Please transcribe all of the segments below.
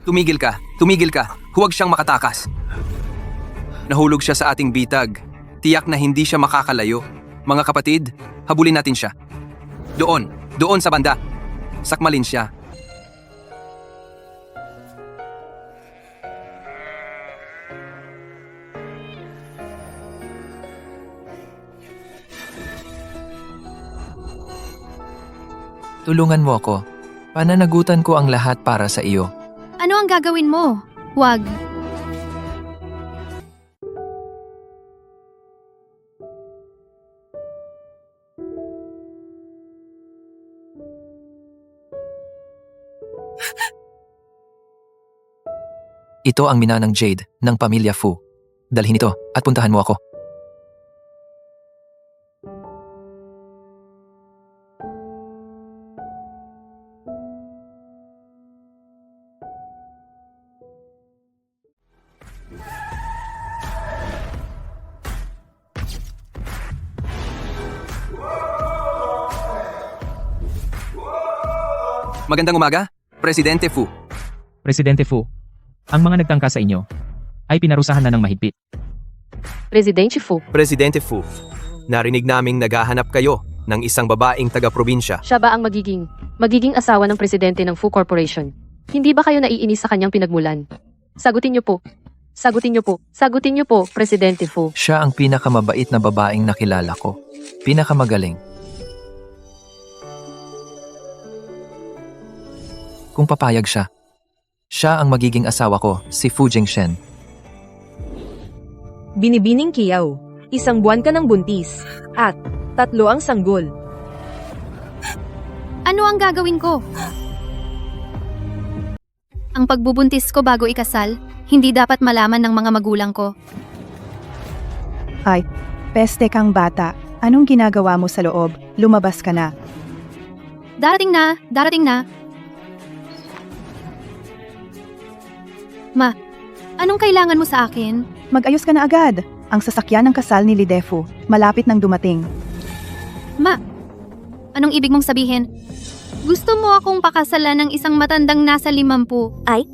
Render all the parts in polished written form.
Tumigil ka! Tumigil ka! Huwag siyang makatakas! Nahulog siya sa ating bitag. Tiyak na hindi siya makakalayo. Mga kapatid, habulin natin siya. Doon! Doon sa banda! Sakmalin siya. Tulungan mo ako. Pananagutan ko ang lahat para sa iyo. Ano ang gagawin mo? Huwag. Ito ang minanang Jade ng pamilya Fu. Dalhin ito at puntahan mo ako. Magandang umaga, Presidente Fu. Presidente Fu, ang mga nagtangka sa inyo ay pinarusahan na ng mahigpit. Presidente Fu, Presidente Fu, narinig naming naghahanap kayo ng isang babaeng taga-probinsya. siya ba ang magiging asawa ng presidente ng Fu Corporation? Hindi ba kayo naiinis sa kanyang pinagmulan? Sagutin niyo po. Sagutin niyo po. Sagutin niyo po, Presidente Fu. Siya ang pinakamabait na babaeng nakilala ko. Pinakamagaling. Kung papayag siya, siya ang magiging asawa ko, si Fu Jingshen. Binibining Kiyaw, 1 buwan ka ng buntis, at 3 ang sanggol. Ano ang gagawin ko? Ang pagbubuntis ko bago ikasal, hindi dapat malaman ng mga magulang ko. Ay, peste kang bata. Anong ginagawa mo sa loob? Lumabas ka na. Darating na, darating na. Ma, anong kailangan mo sa akin? Mag-ayos ka na agad. Ang sasakyan ng kasal ni Lidefu, malapit nang dumating. Ma, anong ibig mong sabihin? Gusto mo akong pakasalan ng isang matandang nasa 50? Ay,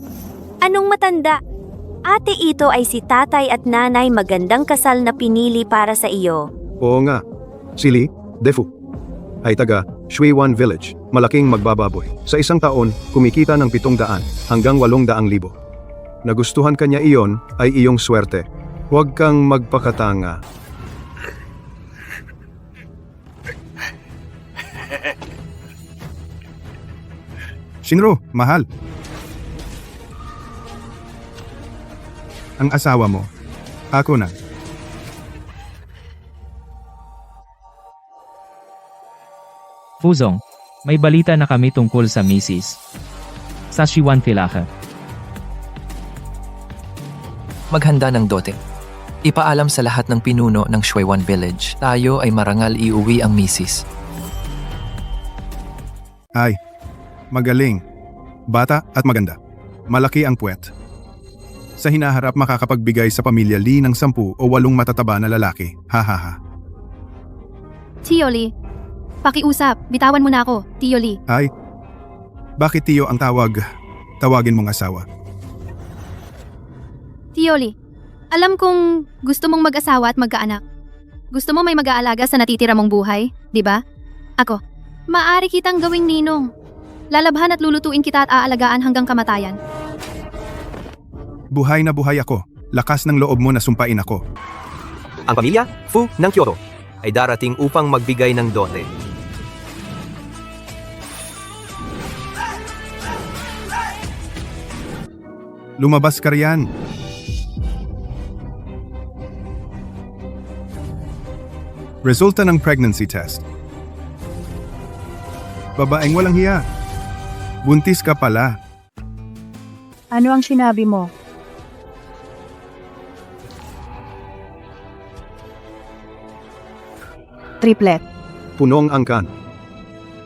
anong matanda? Ate ito ay si tatay at nanay magandang kasal na pinili para sa iyo. Oo nga. Si Li Defu ay taga Shuiwan Village, malaking magbababoy. Sa isang taon, kumikita ng 700 hanggang 800,000. Nagustuhan kanya iyon ay iyong swerte. Huwag kang magpakatanga. Shinro, mahal. Ang asawa mo, ako na. Fuzong, may balita na kami tungkol sa Mrs. Sashiwan Filaha. Maghanda ng dote. Ipaalam sa lahat ng pinuno ng Shuiwan Village. Tayo ay marangal iuwi ang misis. Ay, magaling. Bata at maganda. Malaki ang puwet. Sa hinaharap makakapagbigay sa pamilya Lee ng 10 o 8 matataba na lalaki. Ha ha ha. Tio Lee, pakiusap, bitawan mo na ako, Tio Lee. Ay, bakit Tio ang tawag? Tawagin mong asawa. Tio Lee, alam kong gusto mong mag-asawa at magkaanak. Gusto mo may mag-aalaga sa natitira mong buhay, di ba? Ako, maaari kitang gawing ninong. Lalabhan at lulutuin kita at aalagaan hanggang kamatayan. Buhay na buhay ako. Lakas ng loob mo na sumpain ako. Ang pamilya Fu ng Kyoto ay darating upang magbigay ng dote. Lumabas ka riyan. Resulta ng pregnancy test. Babaeng walang hiya. Buntis ka pala. Ano ang sinabi mo? Triplet. Punong angkan.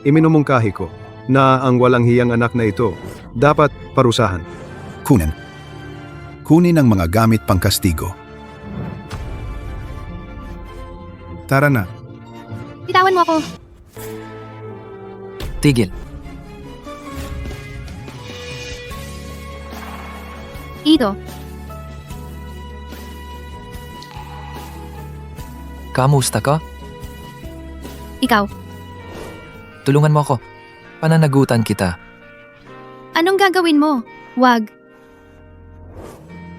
Iminumungkahi ko na ang walang hiyang anak na ito dapat parusahan. Kunin. Kunin ang mga gamit pangkastigo. Tara na. Bitawan mo ako. Tigil. Ito, Kamusta ka? ikaw. Tulungan mo ako. Pananagutan kita. Anong gagawin mo? Wag.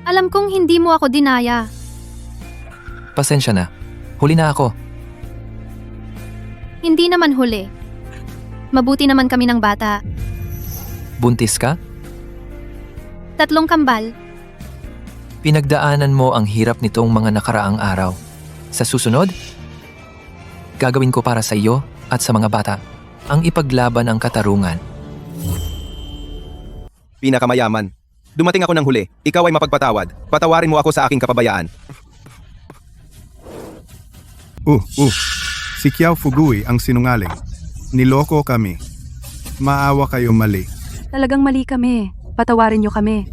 Alam kong hindi mo ako dinaya. Pasensya na. Huli na ako. Hindi naman huli. Mabuti naman kami ng bata. Buntis ka? 3 kambal. Pinagdaanan mo ang hirap nitong mga nakaraang araw. Sa susunod, gagawin ko para sa iyo at sa mga bata ang ipaglaban ang katarungan. Pinakamayaman. Dumating ako ng huli. Ikaw ay mapagpatawad. Patawarin mo ako sa aking kapabayaan. Si Kiao Fugui ang sinungaling. Niloko kami. Maawa kayo mali. Talagang mali kami. Patawarin niyo kami.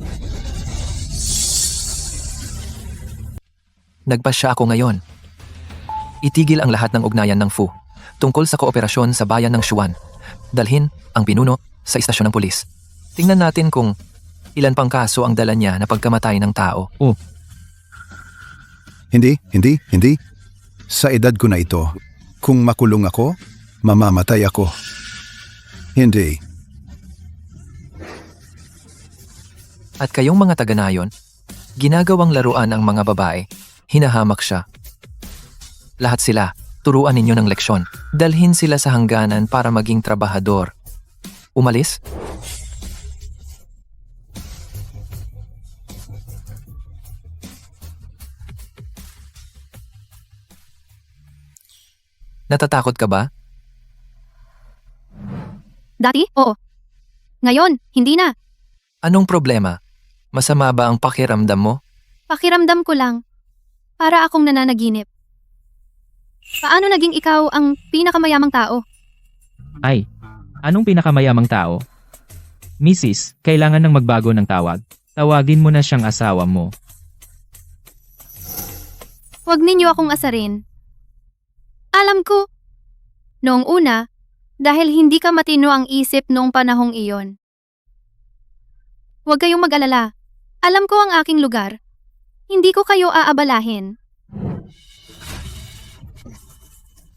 Nagpasya ako ngayon. Itigil ang lahat ng ugnayan ng Fu tungkol sa kooperasyon sa bayan ng Shuan. Dalhin ang pinuno sa istasyon ng pulis. Tingnan natin kung ilan pang kaso ang dala niya na pagkamatay ng tao. Hindi. Sa edad ko na ito, kung makulong ako, mamamatay ako. Hindi. At kayong mga taga-nayon, ginagawang laruan ang mga babae. Hinahamak siya. Lahat sila, turuan ninyo ng leksyon. Dalhin sila sa hangganan para maging trabahador. Umalis? Natatakot ka ba? Dati? Oo. Ngayon, hindi na. Anong problema? Masama ba ang pakiramdam mo? Pakiramdam ko lang. Para akong nananaginip. Paano naging ikaw ang pinakamayamang tao? Ay, anong pinakamayamang tao? Mrs., kailangan ng magbago ng tawag. Tawagin mo na siyang asawa mo. Huwag ninyo akong asarin. Alam ko. Noong una, dahil hindi ka matino ang isip noong panahong iyon. Huwag kayong mag-alala. Alam ko ang aking lugar. Hindi ko kayo aabalahin.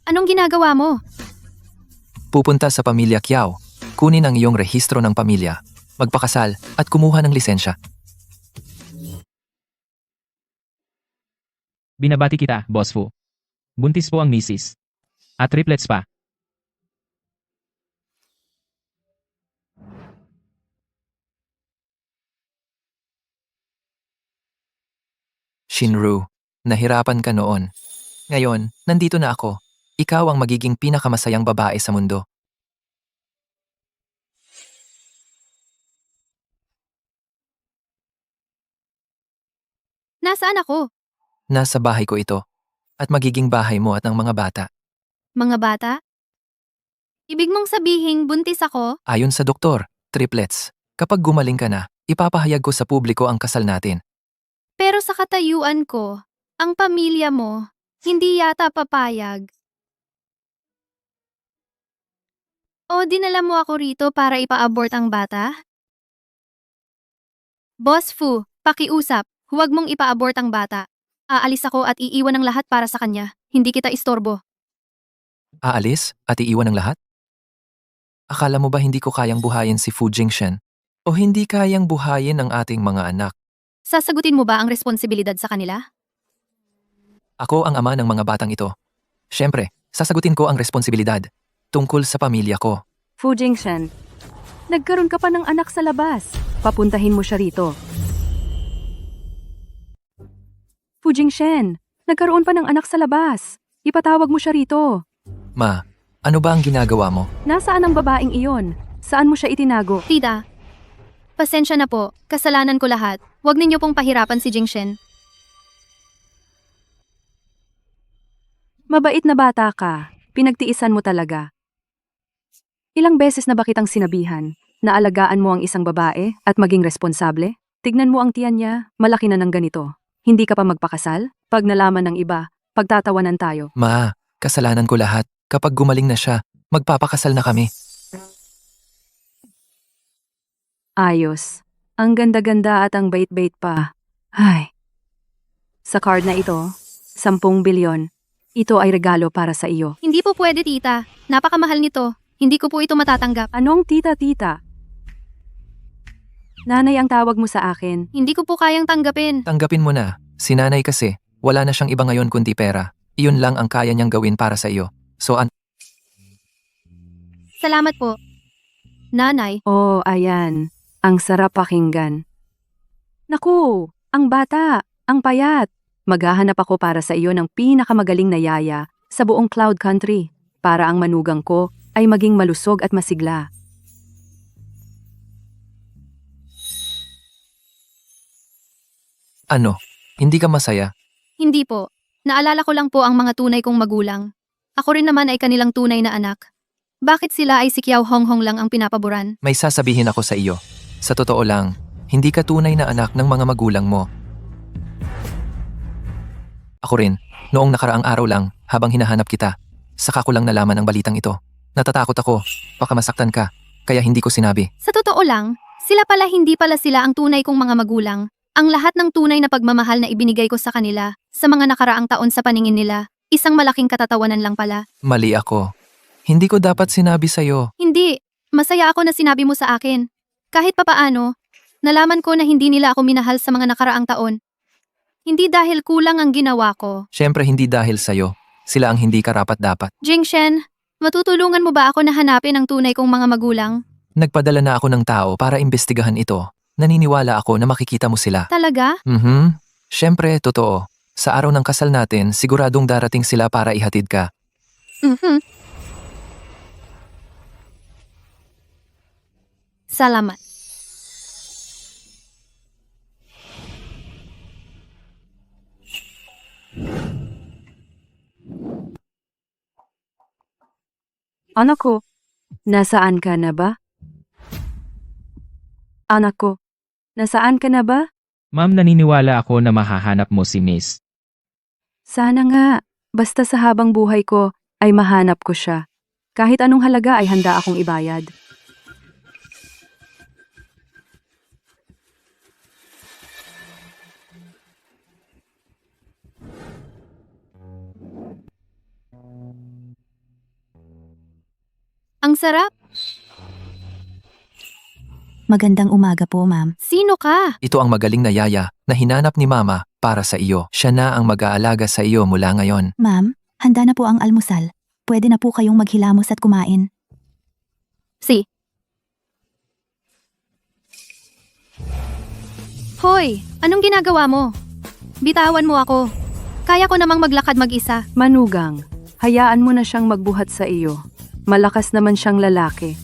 Anong ginagawa mo? Pupunta sa pamilya Kiao, kunin ang iyong rehistro ng pamilya, magpakasal at kumuha ng lisensya. Binabati kita, Boss Fu. Buntis po ang misis. At triplets pa. Shinru, nahirapan ka noon. Ngayon, nandito na ako. Ikaw ang magiging pinakamasayang babae sa mundo. Nasaan ako? Nasa bahay ko ito. At magiging bahay mo at ng mga bata. Mga bata? Ibig mong sabihin buntis ako? Ayon sa doktor, triplets. Kapag gumaling ka na, ipapahayag ko sa publiko ang kasal natin. Pero sa katayuan ko, ang pamilya mo, hindi yata papayag. O dinala mo ako rito para ipa-abort ang bata? Boss Fu, pakiusap, huwag mong ipa-abort ang bata. Aalis ako at iiwan ang lahat para sa kanya. Hindi kita istorbo. Aalis at iiwan ang lahat? Akala mo ba hindi ko kayang buhayin si Fu Jingshen? O hindi kayang buhayin ang ating mga anak? Sasagutin mo ba ang responsibilidad sa kanila? Ako ang ama ng mga batang ito. Siyempre, sasagutin ko ang responsibilidad tungkol sa pamilya ko. Fu Jingshen, nagkaroon ka pa ng anak sa labas. Papuntahin mo siya rito. Fu Jingshen, nagkaroon pa ng anak sa labas. Ipatawag mo siya rito. Ma, ano ba ang ginagawa mo? Nasaan ang babaeng iyon? Saan mo siya itinago? Tita, pasensya na po. Kasalanan ko lahat. Huwag ninyo pong pahirapan si Jingshen. Mabait na bata ka. Pinagtiisan mo talaga. Ilang beses na ba kitang sinabihan na alagaan mo ang isang babae at maging responsable? Tignan mo ang tiyan niya, malaki na ng ganito. Hindi ka pa magpakasal? Pag nalaman ng iba, pagtatawanan tayo. Ma, kasalanan ko lahat. Kapag gumaling na siya, magpapakasal na kami. Ayos. Ang ganda-ganda at ang bait-bait pa. Ay. Sa card na ito, 10 bilyon. Ito ay regalo para sa iyo. Hindi po pwede, tita. Napakamahal nito. Hindi ko po ito matatanggap. Anong tita-tita? Nanay ang tawag mo sa akin. Hindi ko po kayang tanggapin. Tanggapin mo na. Si nanay kasi, wala na siyang iba ngayon kundi pera. Iyon lang ang kaya niyang gawin para sa iyo. So Salamat po. Nanay, Oh, ayan. Ang sarap pakinggan. Naku, ang bata, ang payat. Maghahanap ako para sa iyo ng pinakamagaling na yaya sa buong Cloud Country para ang manugang ko ay maging malusog at masigla. ano, hindi ka masaya? hindi po. Naalala ko lang po ang mga tunay kong magulang. Ako rin naman ay kanilang tunay na anak. Bakit sila ay si Kiao Honghong lang ang pinapaboran? May sasabihin ako sa iyo. Sa totoo lang, hindi ka tunay na anak ng mga magulang mo. Ako rin, noong nakaraang araw lang, habang hinahanap kita, saka ko lang nalaman ang balitang ito. Natatakot ako, baka masaktan ka, kaya hindi ko sinabi. Sa totoo lang, hindi pala sila ang tunay kong mga magulang. Ang lahat ng tunay na pagmamahal na ibinigay ko sa kanila, sa mga nakaraang taon sa paningin nila, isang malaking katatawanan lang pala. Mali ako. Hindi ko dapat sinabi sa'yo. Hindi, masaya ako na sinabi mo sa akin. Kahit papaano, nalaman ko na hindi nila ako minahal sa mga nakaraang taon. Hindi dahil kulang ang ginawa ko. Siyempre hindi dahil sa'yo. Sila ang hindi karapat-dapat. Jingshen, matutulungan mo ba ako na hanapin ang tunay kong mga magulang? Nagpadala na ako ng tao para imbestigahan ito. Naniniwala ako na makikita mo sila. Talaga? Siyempre, totoo. Sa araw ng kasal natin, siguradong darating sila para ihatid ka. Salamat. Anak ko, nasaan ka na ba? Anak ko, nasaan ka na ba? Ma'am, naniniwala ako na mahahanap mo si Miss. Sana nga, basta sa habang buhay ko ay mahanap ko siya. Kahit anong halaga ay handa akong ibayad. Ang sarap. Magandang umaga po, ma'am. Sino ka? Ito ang magaling na yaya na hinanap ni Mama para sa iyo. Siya na ang mag-aalaga sa iyo mula ngayon. Ma'am, handa na po ang almusal. Pwede na po kayong maghilamos at kumain. Hoy, anong ginagawa mo? Bitawan mo ako. Kaya ko namang maglakad mag-isa. Manugang, hayaan mo na siyang magbuhat sa iyo. Malakas naman siyang lalaki.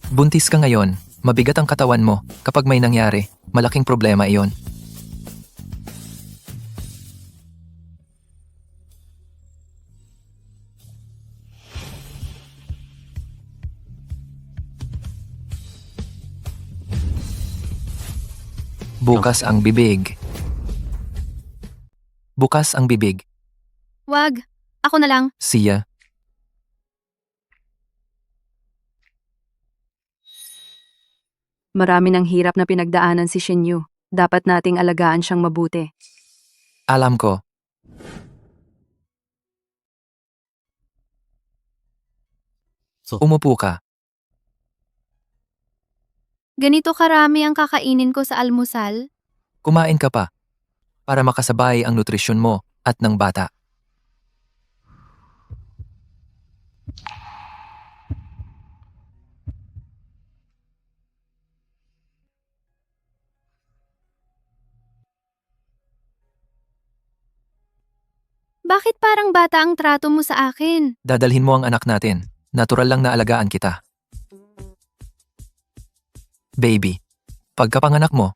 Buntis ka ngayon. Mabigat ang katawan mo. Kapag may nangyari, malaking problema iyon. Bukas ang bibig. Bukas ang bibig. Wag, ako na lang. Siya. Marami ng hirap na pinagdaanan si Shinyu. Dapat nating alagaan siyang mabuti. Alam ko. Umupo ka. Ganito karami ang kakainin ko sa almusal? Kumain ka pa. Para makasabay ang nutrisyon mo at ng bata. Bakit parang bata ang trato mo sa akin? Dadalhin mo ang anak natin. Natural lang na alagaan kita. Baby, pagkapanganak mo,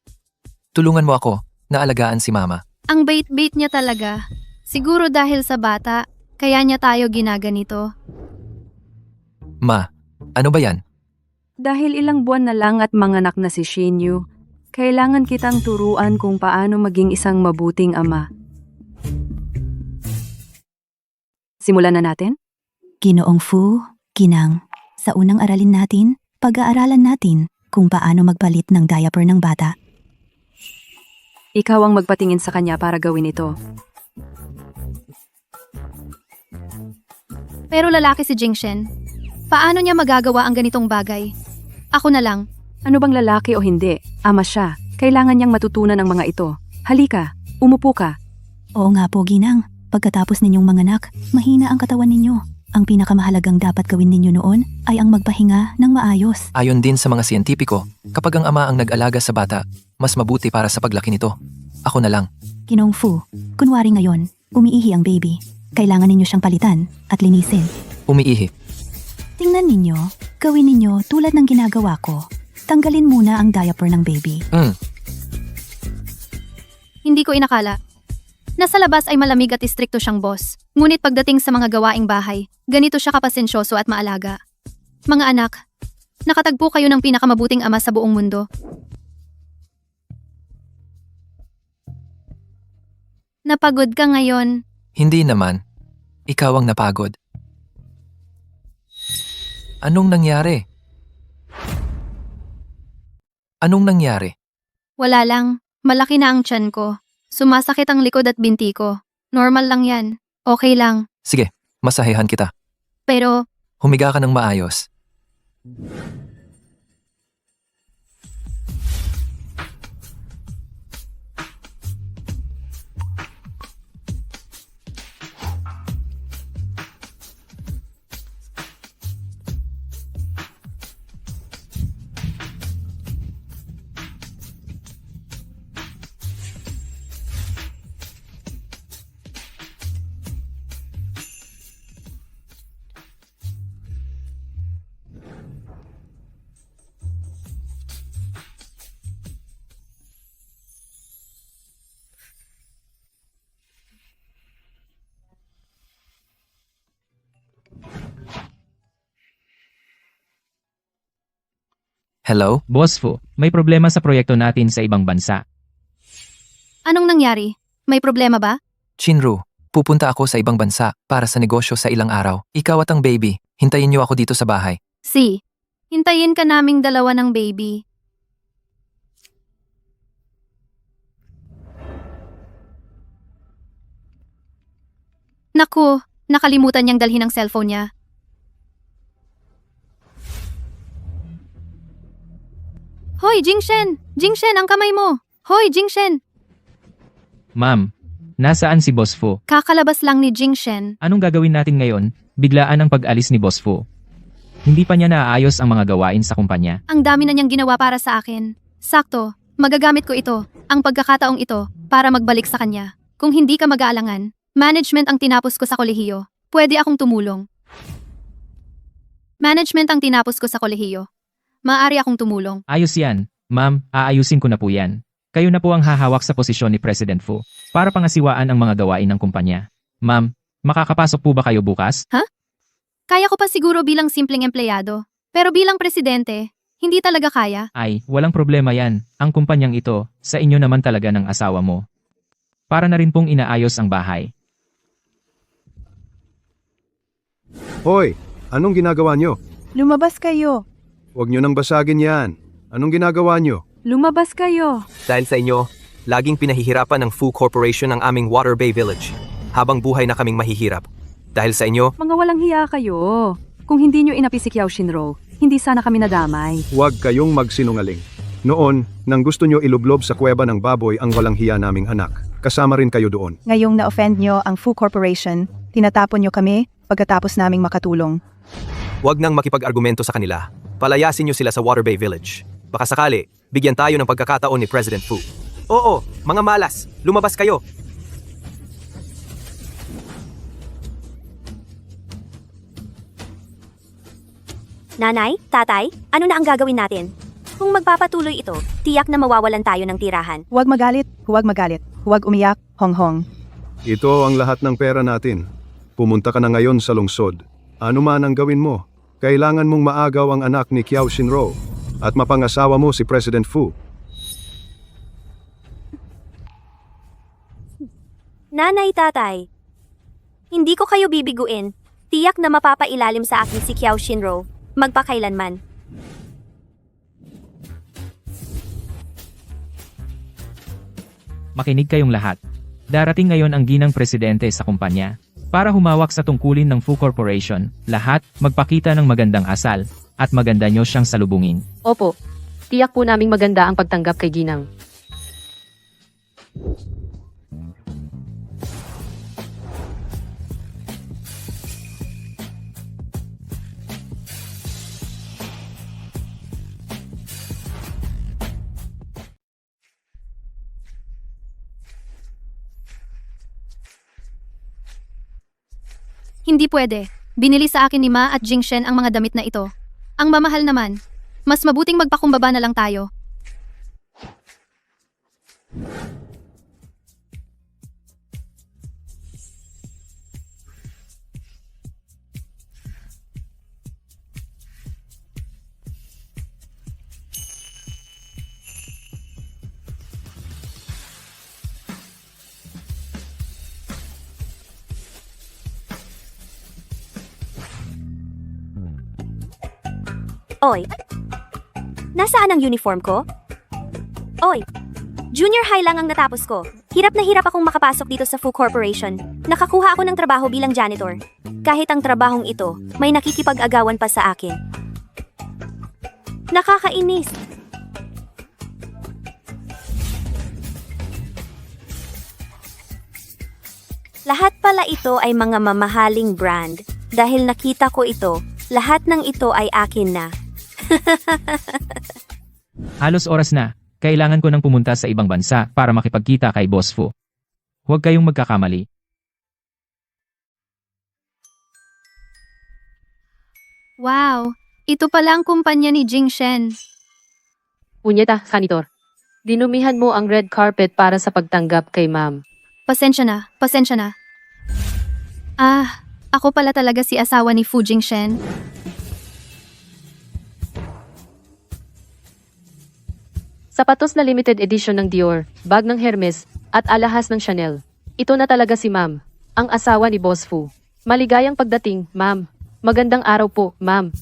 tulungan mo ako na alagaan si Mama. Ang bait-bait niya talaga. Siguro dahil sa bata, kaya niya tayo ginaganito. Ma, ano ba yan? Dahil ilang buwan na lang at manganak na si Shinyu, kailangan kitang turuan kung paano maging isang mabuting ama. Simulan na natin? Ginoong Fu, Ginang, sa unang aralin natin, pag-aaralan natin, kung paano magpalit ng diaper ng bata. Ikaw ang magpatingin sa kanya para gawin ito. Pero lalaki si Jingshen. Paano niya magagawa ang ganitong bagay? Ako na lang. Ano bang lalaki o hindi? Ama siya. Kailangan niyang matutunan ang mga ito. Halika, umupo ka. Oo nga po, Ginang. Pagkatapos ninyong manganak, mahina ang katawan ninyo. Ang pinakamahalagang dapat gawin ninyo noon ay ang magpahinga ng maayos. Ayon din sa mga siyentipiko, kapag ang ama ang nag-alaga sa bata, mas mabuti para sa paglaki nito. Ako na lang. Ginong Fu, kunwari ngayon, umiihi ang baby. Kailangan ninyo siyang palitan at linisin. Umiihi. Tingnan ninyo, gawin ninyo tulad ng ginagawa ko. Tanggalin muna ang diaper ng baby. Hindi ko inakala. Nasa labas ay malamig at istrikto siyang boss. Ngunit pagdating sa mga gawaing bahay, ganito siya kapasensyoso at maalaga. Mga anak, nakatagpo kayo ng pinakamabuting ama sa buong mundo. Napagod ka ngayon. Hindi naman. Ikaw ang napagod. Anong nangyari? Anong nangyari? Wala lang. Malaki na ang tiyan ko. Sumasakit ang likod at binti ko. Normal lang yan. Okay lang. Sige, masahehan kita. Pero, Humiga ka ng maayos. Hello? Boss Fu, may problema sa proyekto natin sa ibang bansa. anong nangyari? May problema ba? Shinru, pupunta ako sa ibang bansa para sa negosyo sa ilang araw. Ikaw at ang baby, hintayin niyo ako dito sa bahay. Si, hintayin ka naming dalawa ng baby. Naku, nakalimutan niyang dalhin ang cellphone niya. Hoy, Jingshen! Jingshen, ang kamay mo! Hoy, Jingshen! Ma'am, nasaan si Boss Fu? Kakalabas lang ni Jingshen. Anong gagawin natin ngayon? Biglaan ang pag-alis ni Boss Fu. Hindi pa niya naaayos ang mga gawain sa kumpanya. Ang dami na niyang ginawa para sa akin. Sakto, magagamit ko ito, ang pagkakataong ito, para magbalik sa kanya. Kung hindi ka mag-aalangan, management ang tinapos ko sa kolehiyo. Pwede akong tumulong. Management ang tinapos ko sa kolehiyo. Maaari akong tumulong. Ayos yan. Ma'am, aayusin ko na po yan. Kayo na po ang hahawak sa posisyon ni President Fu para pangasiwaan ang mga gawain ng kumpanya. Ma'am, makakapasok po ba kayo bukas? Kaya ko pa siguro bilang simpleng empleyado. Pero bilang presidente, hindi talaga kaya. Ay, walang problema yan. Ang kumpanyang ito, sa inyo naman talaga ng asawa mo. Para na rin pong inaayos ang bahay. Hoy, anong ginagawa nyo? Lumabas kayo. Huwag nyo nang basagin yan. Anong ginagawa nyo? Lumabas kayo. Dahil sa inyo, laging pinahihirapan ng Fu Corporation ang aming Water Bay Village. Habang buhay na kaming mahihirap. Dahil sa inyo, Mga walang hiya kayo. Kung hindi nyo inapi si Kiao Shinro, hindi sana kami nadamay. Huwag kayong magsinungaling. Noon, nang gusto nyo ilublob sa kuweba ng baboy ang walang hiya naming anak, kasama rin kayo doon. Ngayong na-offend nyo ang Fu Corporation, tinatapon nyo kami pagkatapos naming makatulong. huwag nang makipag-argumento sa kanila. Palayasin nyo sila sa Water Bay Village. Baka sakali, bigyan tayo ng pagkakataon ni President Fu. Oo, mga malas, lumabas kayo. Nanay, tatay, ano na ang gagawin natin? Kung magpapatuloy ito, tiyak na mawawalan tayo ng tirahan. Huwag magalit, huwag magalit. Huwag umiyak, Hong-Hong. Ito ang lahat ng pera natin. Pumunta ka na ngayon sa lungsod. Ano man ang gawin mo, kailangan mong maagaw ang anak ni Kiao Shinro at mapangasawa mo si President Fu. Nanay, tatay, hindi ko kayo bibiguin. Tiyak na mapapailalim sa akin si Kiao Shinro, magpakailanman. Makinig kayong lahat. Darating ngayon ang ginang presidente sa kumpanya. Para humawak sa tungkulin ng Fu Corporation, lahat magpakita ng magandang asal, at maganda nyo siyang salubungin. Opo. Tiyak po naming maganda ang pagtanggap kay Ginang. Hindi pwede. Binili sa akin ni Ma at Jingshen ang mga damit na ito. Ang mamahal naman. Mas mabuting magpakumbaba na lang tayo. Oy, nasaan ang uniform ko? Oy, junior high lang ang natapos ko. Hirap na hirap akong makapasok dito sa Fu Corporation. Nakakuha ako ng trabaho bilang janitor. Kahit ang trabahong ito, may nakikipag-agawan pa sa akin. Nakakainis. Lahat pala ito ay mga mamahaling brand. Dahil nakita ko ito, lahat ng ito ay akin na. Halos oras na. Kailangan ko nang pumunta sa ibang bansa para makipagkita kay Boss Fu. Huwag kayong magkakamali. Wow, ito pala ang kumpanya ni Jingshen. Punyeta, Janitor. Dinumihan mo ang red carpet para sa pagtanggap kay Ma'am. Pasensya na, pasensya na. Ah, ako pala talaga si asawa ni Fu Jingshen. Sapatos na limited edition ng Dior, bag ng Hermes, at alahas ng Chanel. Ito na talaga si Ma'am, ang asawa ni Boss Fu. Maligayang pagdating, Ma'am. Magandang araw po, Ma'am.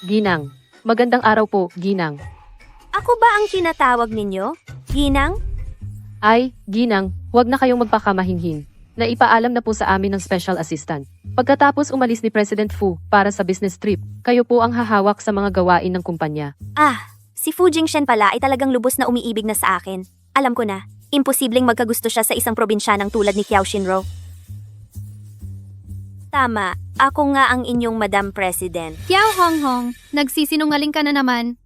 Ginang. Magandang araw po, Ginang. Ako ba ang tinatawag ninyo? Ginang? Ay, Ginang, huwag na kayong magpakamahinhin. Naipaalam na po sa amin ng special assistant. Pagkatapos umalis ni President Fu para sa business trip, kayo po ang hahawak sa mga gawain ng kumpanya. Ah, si Fu Jingshen pala ay talagang lubos na umiibig na sa akin. Alam ko na, imposibleng magkagusto siya sa isang probinsyanang tulad ni Kiao Shinro. Tama, ako nga ang inyong Madam President. Kiao Honghong, nagsisinungaling ka na naman.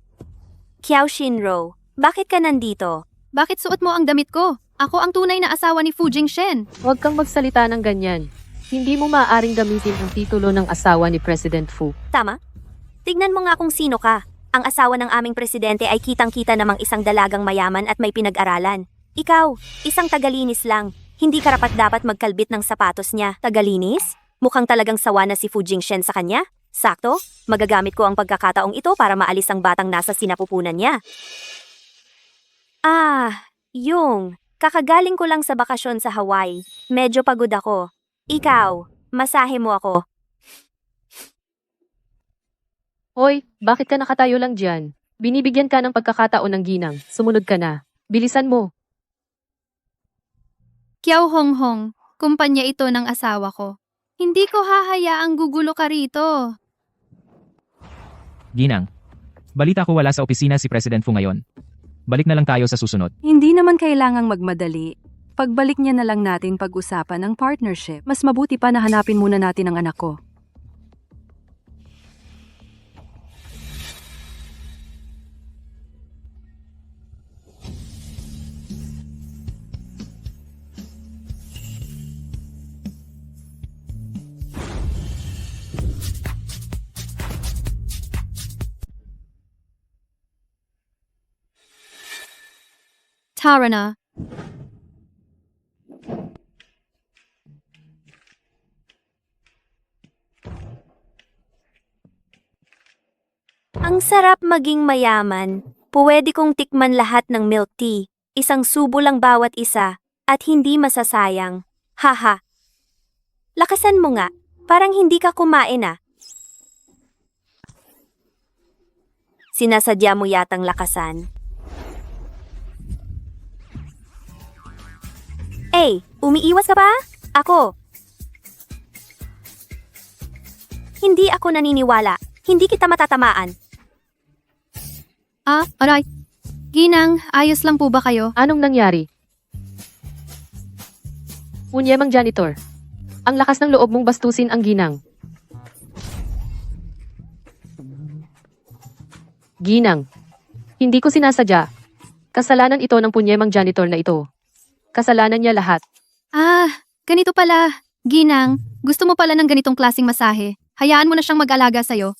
Kiao Shinro, bakit ka nandito? Bakit suot mo ang damit ko? Ako ang tunay na asawa ni Fu Jingshen. Huwag kang magsalita ng ganyan. Hindi mo maaaring gamitin ang titulo ng asawa ni President Fu. Tama? Tignan mo nga kung sino ka. Ang asawa ng aming presidente ay kitang-kita namang isang dalagang mayaman at may pinag-aralan. Ikaw, isang tagalinis lang. Hindi karapat-dapat magkalbit ng sapatos niya. Tagalinis? Mukhang talagang sawa na si Fu Jingshen sa kanya. Sakto, magagamit ko ang pagkakataong ito para maalis ang batang nasa sinapupunan niya. Ah, yung. Kakagaling ko lang sa bakasyon sa Hawaii. Medyo pagod ako. Ikaw, masahe mo ako. Hoy, bakit ka nakatayo lang dyan? Binibigyan ka ng pagkakataon ng Ginang. Sumunod ka na. Bilisan mo. Kiao Honghong, kumpanya ito ng asawa ko. Hindi ko hahayaang gugulo ka rito. Ginang. Balita ko wala sa opisina si President Fu ngayon. Balik na lang tayo sa susunod. Hindi naman kailangang magmadali. Pagbalik niya na lang natin pag-usapan ang partnership. Mas mabuti pa na hanapin muna natin ang anak ko. Tara na. Ang sarap maging mayaman. Pwede kong tikman lahat ng milk tea. Isang subo lang bawat isa. At hindi masasayang. Haha. Lakasan mo nga. Parang hindi ka kumain ah. Sinasadya mo yatang lakasan. Umiiwas ka pa? Ako. Hindi ako naniniwala. Hindi kita matatamaan. Aray. Ginang, ayos lang po ba kayo? Anong nangyari? Punyemang janitor. Ang lakas ng loob mong bastusin ang ginang. Ginang. Hindi ko sinasadya. Kasalanan ito ng punyemang janitor na ito. Kasalanan niya lahat. Ganito pala. Ginang, gusto mo pala ng ganitong klaseng masahe. Hayaan mo na siyang mag-alaga sa'yo.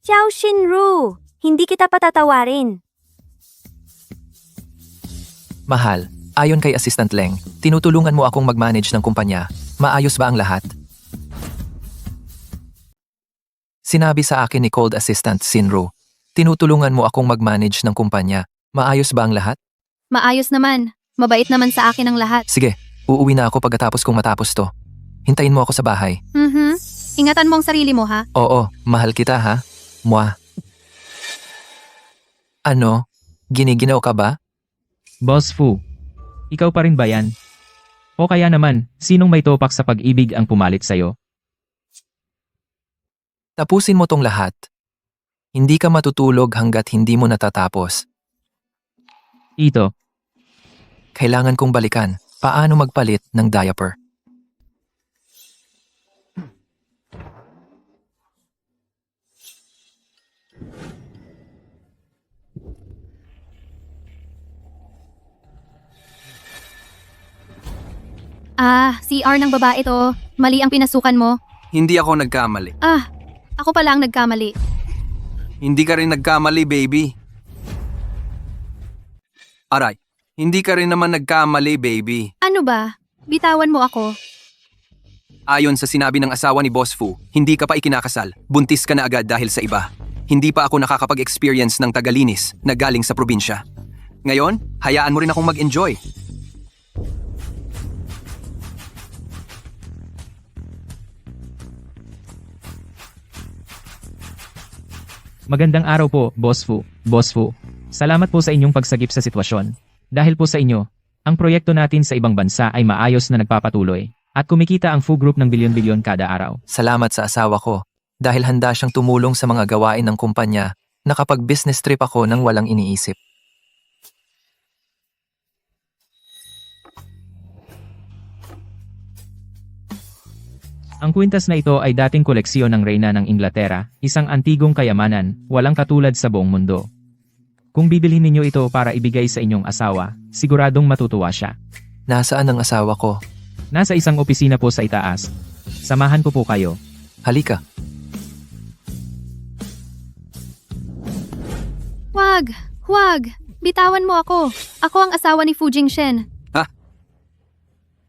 Xiao Shinru, hindi kita patatawarin. Mahal, ayon kay Assistant Leng, tinutulungan mo akong mag-manage ng kumpanya. Maayos ba ang lahat? Sinabi sa akin ni Cold Assistant Shinru, tinutulungan mo akong mag-manage ng kumpanya. Maayos ba ang lahat? Maayos naman. Mabait naman sa akin ang lahat. Sige, uuwi na ako pagkatapos kong matapos to. Hintayin mo ako sa bahay. Ingatan mo ang sarili mo, ha? Oo, mahal kita ha. Mwah. Ano? Giniginaw ka ba? Boss Fu, ikaw pa rin ba yan? O kaya naman, sinong may topak sa pag-ibig ang pumalit sa'yo? Tapusin mo tong lahat. Hindi ka matutulog hanggat hindi mo natatapos. Ito, Kailangan kong balikan. Paano magpalit ng diaper? CR ng babae to. Mali ang pinasukan mo. Hindi ako nagkamali. Ako pala ang nagkamali. Hindi ka rin nagkamali, baby. Aray, hindi ka rin naman nagkamali, baby. Ano ba? Bitawan mo ako. Ayon sa sinabi ng asawa ni Boss Fu, hindi ka pa ikinakasal. Buntis ka na agad dahil sa iba. Hindi pa ako nakakapag-experience ng tagalinis na galing sa probinsya. Ngayon, hayaan mo rin akong mag-enjoy. magandang araw po, Boss Fu. Boss Fu, salamat po sa inyong pagsagip sa sitwasyon. Dahil po sa inyo, ang proyekto natin sa ibang bansa ay maayos na nagpapatuloy at kumikita ang Fu Group ng bilyon-bilyon kada araw. Salamat sa asawa ko. Dahil handa siyang tumulong sa mga gawain ng kumpanya, nakapag-business trip ako nang walang iniisip. Ang kwintas na ito ay dating koleksyon ng Reyna ng Inglaterra, isang antigong kayamanan, walang katulad sa buong mundo. Kung bibilhin ninyo ito para ibigay sa inyong asawa, siguradong matutuwa siya. Nasaan ang asawa ko? Nasa isang opisina po sa itaas. Samahan ko po kayo. Halika. Huwag! Bitawan mo ako. Ako ang asawa ni Fu Jingshen.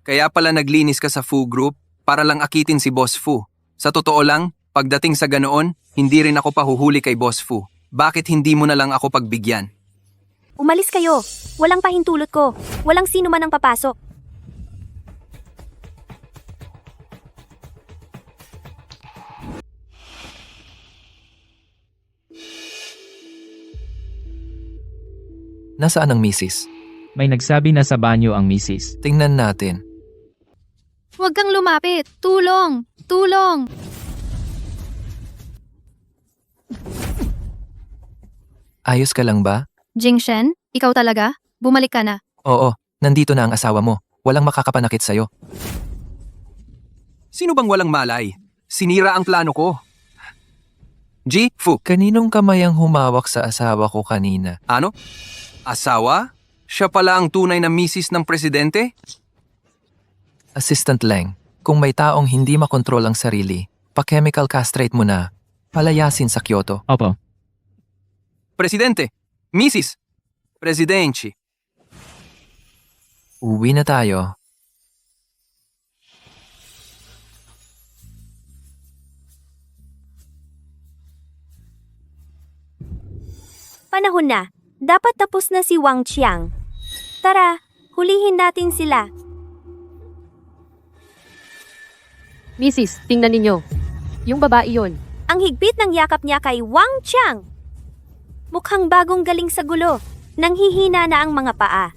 Kaya pala naglinis ka sa Fu Group para lang akitin si Boss Fu. Sa totoo lang, pagdating sa ganoon, hindi rin ako pahuhuli kay Boss Fu. Bakit hindi mo na lang ako pagbigyan? Umalis kayo. Walang pahintulot ko. Walang sino man ang papasok. Nasaan ang misis? May nagsabi na sa banyo ang misis. Tingnan natin. Huwag kang lumapit. Tulong! Tulong! Ayos ka lang ba? Jingshen, ikaw talaga? Bumalik ka na. Oo, nandito na ang asawa mo. Walang makakapanakit sa'yo. Sino bang walang malay? Sinira ang plano ko. Ji, Fu. Kaninong kamay ang humawak sa asawa ko kanina? Ano? Asawa? Siya pala ang tunay na misis ng presidente? Assistant Leng, kung may taong hindi makontrol ang sarili, pa-chemical castrate mo na. Palayasin sa Kyoto. Opo. Presidente, misis, presidenchi. Uwi na tayo. Panahon na. Dapat tapos na si Wang Qiang. Tara, hulihin natin sila. Mrs., tingnan ninyo. Yung babae yon. Ang higpit ng yakap niya kay Wang Qiang. Mukhang bagong galing sa gulo. Nanghihina na ang mga paa.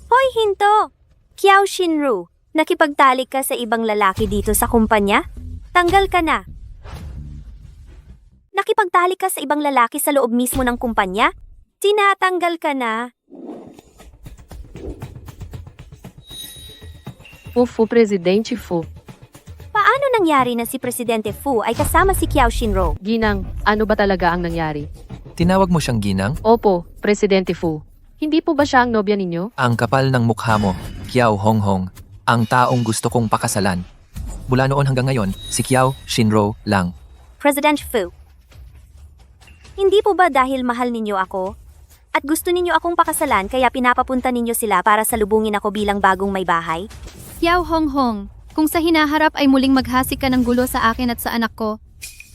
Hoy, hinto! Qiao Shinru, nakipagtalik ka sa ibang lalaki dito sa kumpanya? Tanggal ka na. Nakipagtalik ka sa ibang lalaki sa loob mismo ng kumpanya? Tinatanggal ka na. Fu, Presidente Fu. Paano nangyari na si Presidente Fu ay kasama si Qiao Shinru? Ginang, ano ba talaga ang nangyari? Tinawag mo siyang ginang? Opo, Presidente Fu. Hindi po ba siya ang nobya ninyo? Ang kapal ng mukha mo, Qiao Honghong, ang taong gusto kong pakasalan. Mula noon hanggang ngayon, si Qiao Shinro lang. President Fu. Hindi po ba dahil mahal ninyo ako? At gusto ninyo akong pakasalan kaya pinapapunta ninyo sila para salubungin ako bilang bagong may bahay? Qiao Honghong, kung sa hinaharap ay muling maghasik ka ng gulo sa akin at sa anak ko,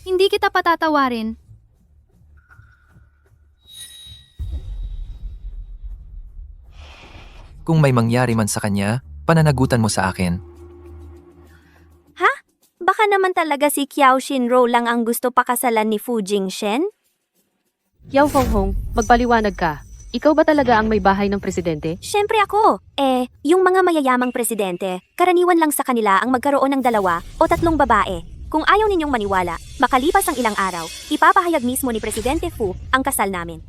hindi kita patatawarin. Kung may mangyari man sa kanya, pananagutan mo sa akin. Baka naman talaga si Qiao Shinro lang ang gusto pakasalan ni Fu Jingshen? Qiao Honghong, magpaliwanag ka. Ikaw ba talaga ang may bahay ng presidente? Siyempre ako. Yung mga mayayamang presidente, karaniwan lang sa kanila ang magkaroon ng 2 o 3 babae. Kung ayaw ninyong maniwala, makalipas ang ilang araw, ipapahayag mismo ni Presidente Fu ang kasal namin.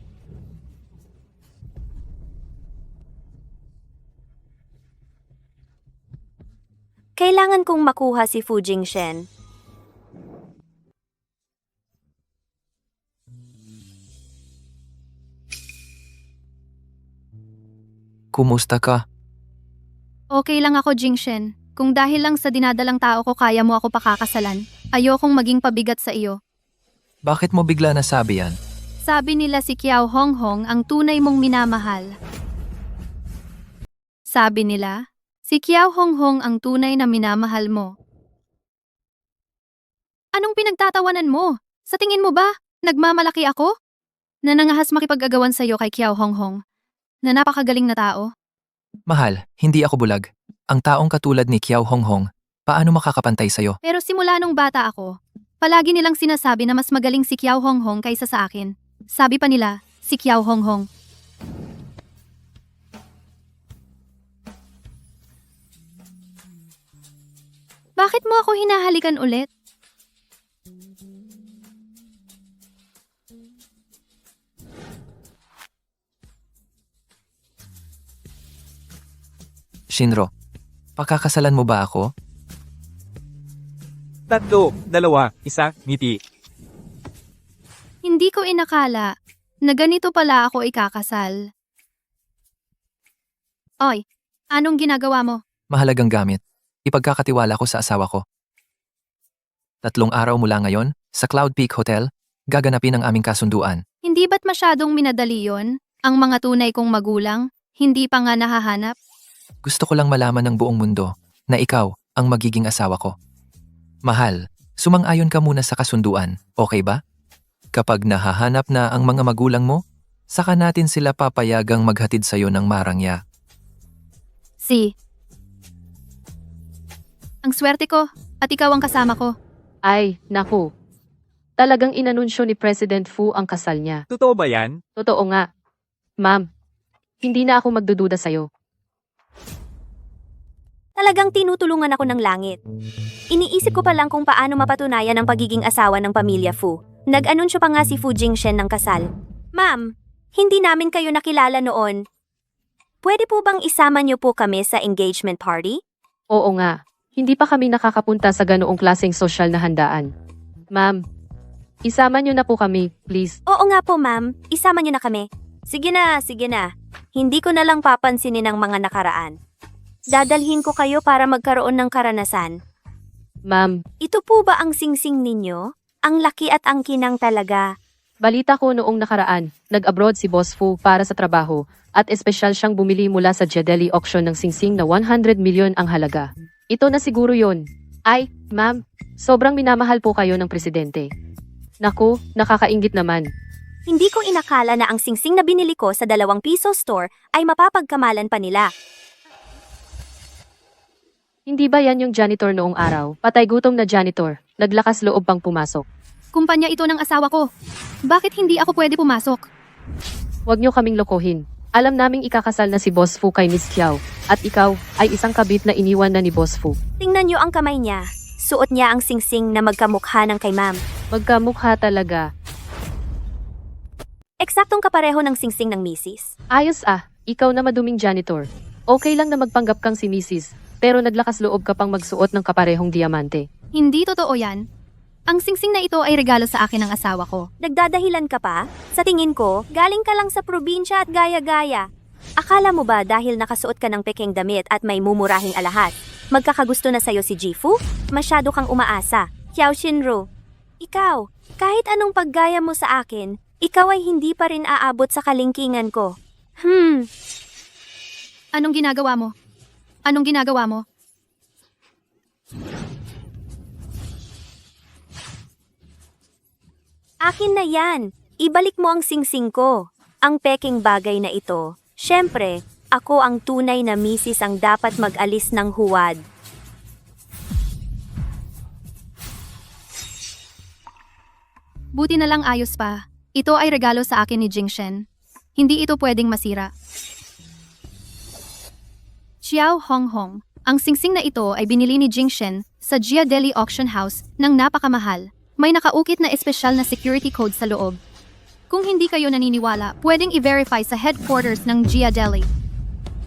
Kailangan kong makuha si Fu Jingshen. Kumusta ka? Okay lang ako, Jingshen. Kung dahil lang sa dinadalang tao ko kaya mo ako pakakasalan, ayokong maging pabigat sa iyo. Bakit mo bigla nasabi yan? Sabi nila si Qiao Honghong ang tunay mong minamahal. Sabi nila, si Qiao Honghong ang tunay na minamahal mo. Anong pinagtatawanan mo? Sa tingin mo ba, nagmamalaki ako? Na nangahas makipag-agawan sa'yo kay Qiao Honghong, na napakagaling na tao? Mahal, hindi ako bulag. Ang taong katulad ni Qiao Honghong, paano makakapantay sa'yo? Pero simula nung bata ako, palagi nilang sinasabi na mas magaling si Qiao Honghong kaysa sa akin. Sabi pa nila, si Qiao Honghong. Bakit mo ako hinahalikan ulit? Shinro, pakakasalan mo ba ako? 3, 2, 1, ngiti. Hindi ko inakala na ganito pala ako ikakasal. Oy, anong ginagawa mo? Mahalagang gamit. Ipagkakatiwala ko sa asawa ko. 3 araw mula ngayon, sa Cloud Peak Hotel, gaganapin ang aming kasunduan. Hindi ba't masyadong minadali yon? Ang mga tunay kong magulang, hindi pa nga nahahanap? Gusto ko lang malaman ng buong mundo na ikaw ang magiging asawa ko. Mahal, sumang-ayon ka muna sa kasunduan, okay ba? Kapag nahahanap na ang mga magulang mo, saka natin sila papayagang maghatid sa'yo ng marangya. Ang swerte ko at ikaw ang kasama ko. Ay, naku. Talagang inanunsyo ni President Fu ang kasal niya. Totoo ba yan? Totoo nga. Ma'am, hindi na ako magdududa sa'yo. Talagang tinutulungan ako ng langit. Iniisip ko pa lang kung paano mapatunayan ang pagiging asawa ng pamilya Fu. Nag-anunsyo pa nga si Fu Jingshen ng kasal. Ma'am, hindi namin kayo nakilala noon. Pwede po bang isama niyo po kami sa engagement party? Oo nga. Hindi pa kami nakakapunta sa ganoong klaseng sosyal na handaan. Ma'am, isama niyo na po kami, please. Oo nga po ma'am, isama niyo na kami. Sige na, sige na. Hindi ko na lang papansinin ang mga nakaraan. Dadalhin ko kayo para magkaroon ng karanasan. Ma'am, Ito po ba ang singsing ninyo? Ang laki at ang kinang talaga. balita ko noong nakaraan, nag-abroad si Boss Fu para sa trabaho at espesyal siyang bumili mula sa Jedeli auction ng singsing na 100 milyon ang halaga. Ito na siguro yon. Ay, ma'am, sobrang minamahal po kayo ng presidente. Naku, nakakaingit naman. Hindi ko inakala na ang singsing na binili ko sa 2 piso store ay mapapagkamalan pa nila. Hindi ba yan yung janitor noong araw? Patay gutom na janitor. Naglakas loob pang pumasok. Kumpanya ito ng asawa ko. Bakit hindi ako pwede pumasok? Huwag niyo kaming lokohin. Alam naming ikakasal na si Boss Fu kay Miss Xiao. At ikaw ay isang kabit na iniwan na ni Boss Fu. Tingnan niyo ang kamay niya. Suot niya ang singsing na magkamukha ng kay ma'am. Magkamukha talaga. Eksaktong kapareho ng singsing ng misis. Ayos ikaw na maduming janitor. Okay lang na magpanggap kang si Mrs. Pero naglakas loob ka pang magsuot ng kaparehong diamante. Hindi totoo yan. Ang singsing na ito ay regalo sa akin ng asawa ko. Nagdadahilan ka pa? Sa tingin ko, galing ka lang sa probinsya at gaya-gaya. Akala mo ba dahil nakasuot ka ng pekeng damit at may mumurahing alahas, magkakagusto na sa'yo si Jifu? Masyado kang umaasa. Xiao Shinro. Ikaw, kahit anong paggaya mo sa akin, ikaw ay hindi pa rin aabot sa kalingkingan ko. Anong ginagawa mo? Anong ginagawa mo? Akin na yan. Ibalik mo ang singsing ko. Ang peking bagay na ito. Siyempre, ako ang tunay na misis ang dapat mag-alis ng huwad. Buti na lang ayos pa. Ito ay regalo sa akin ni Jingshen. Hindi ito pwedeng masira. Xiao Honghong. Ang singsing na ito ay binili ni Jingshen sa Jia Deli Auction House ng napakamahal. May nakaukit na espesyal na security code sa loob. Kung hindi kayo naniniwala, pwedeng i-verify sa headquarters ng Jia Deli.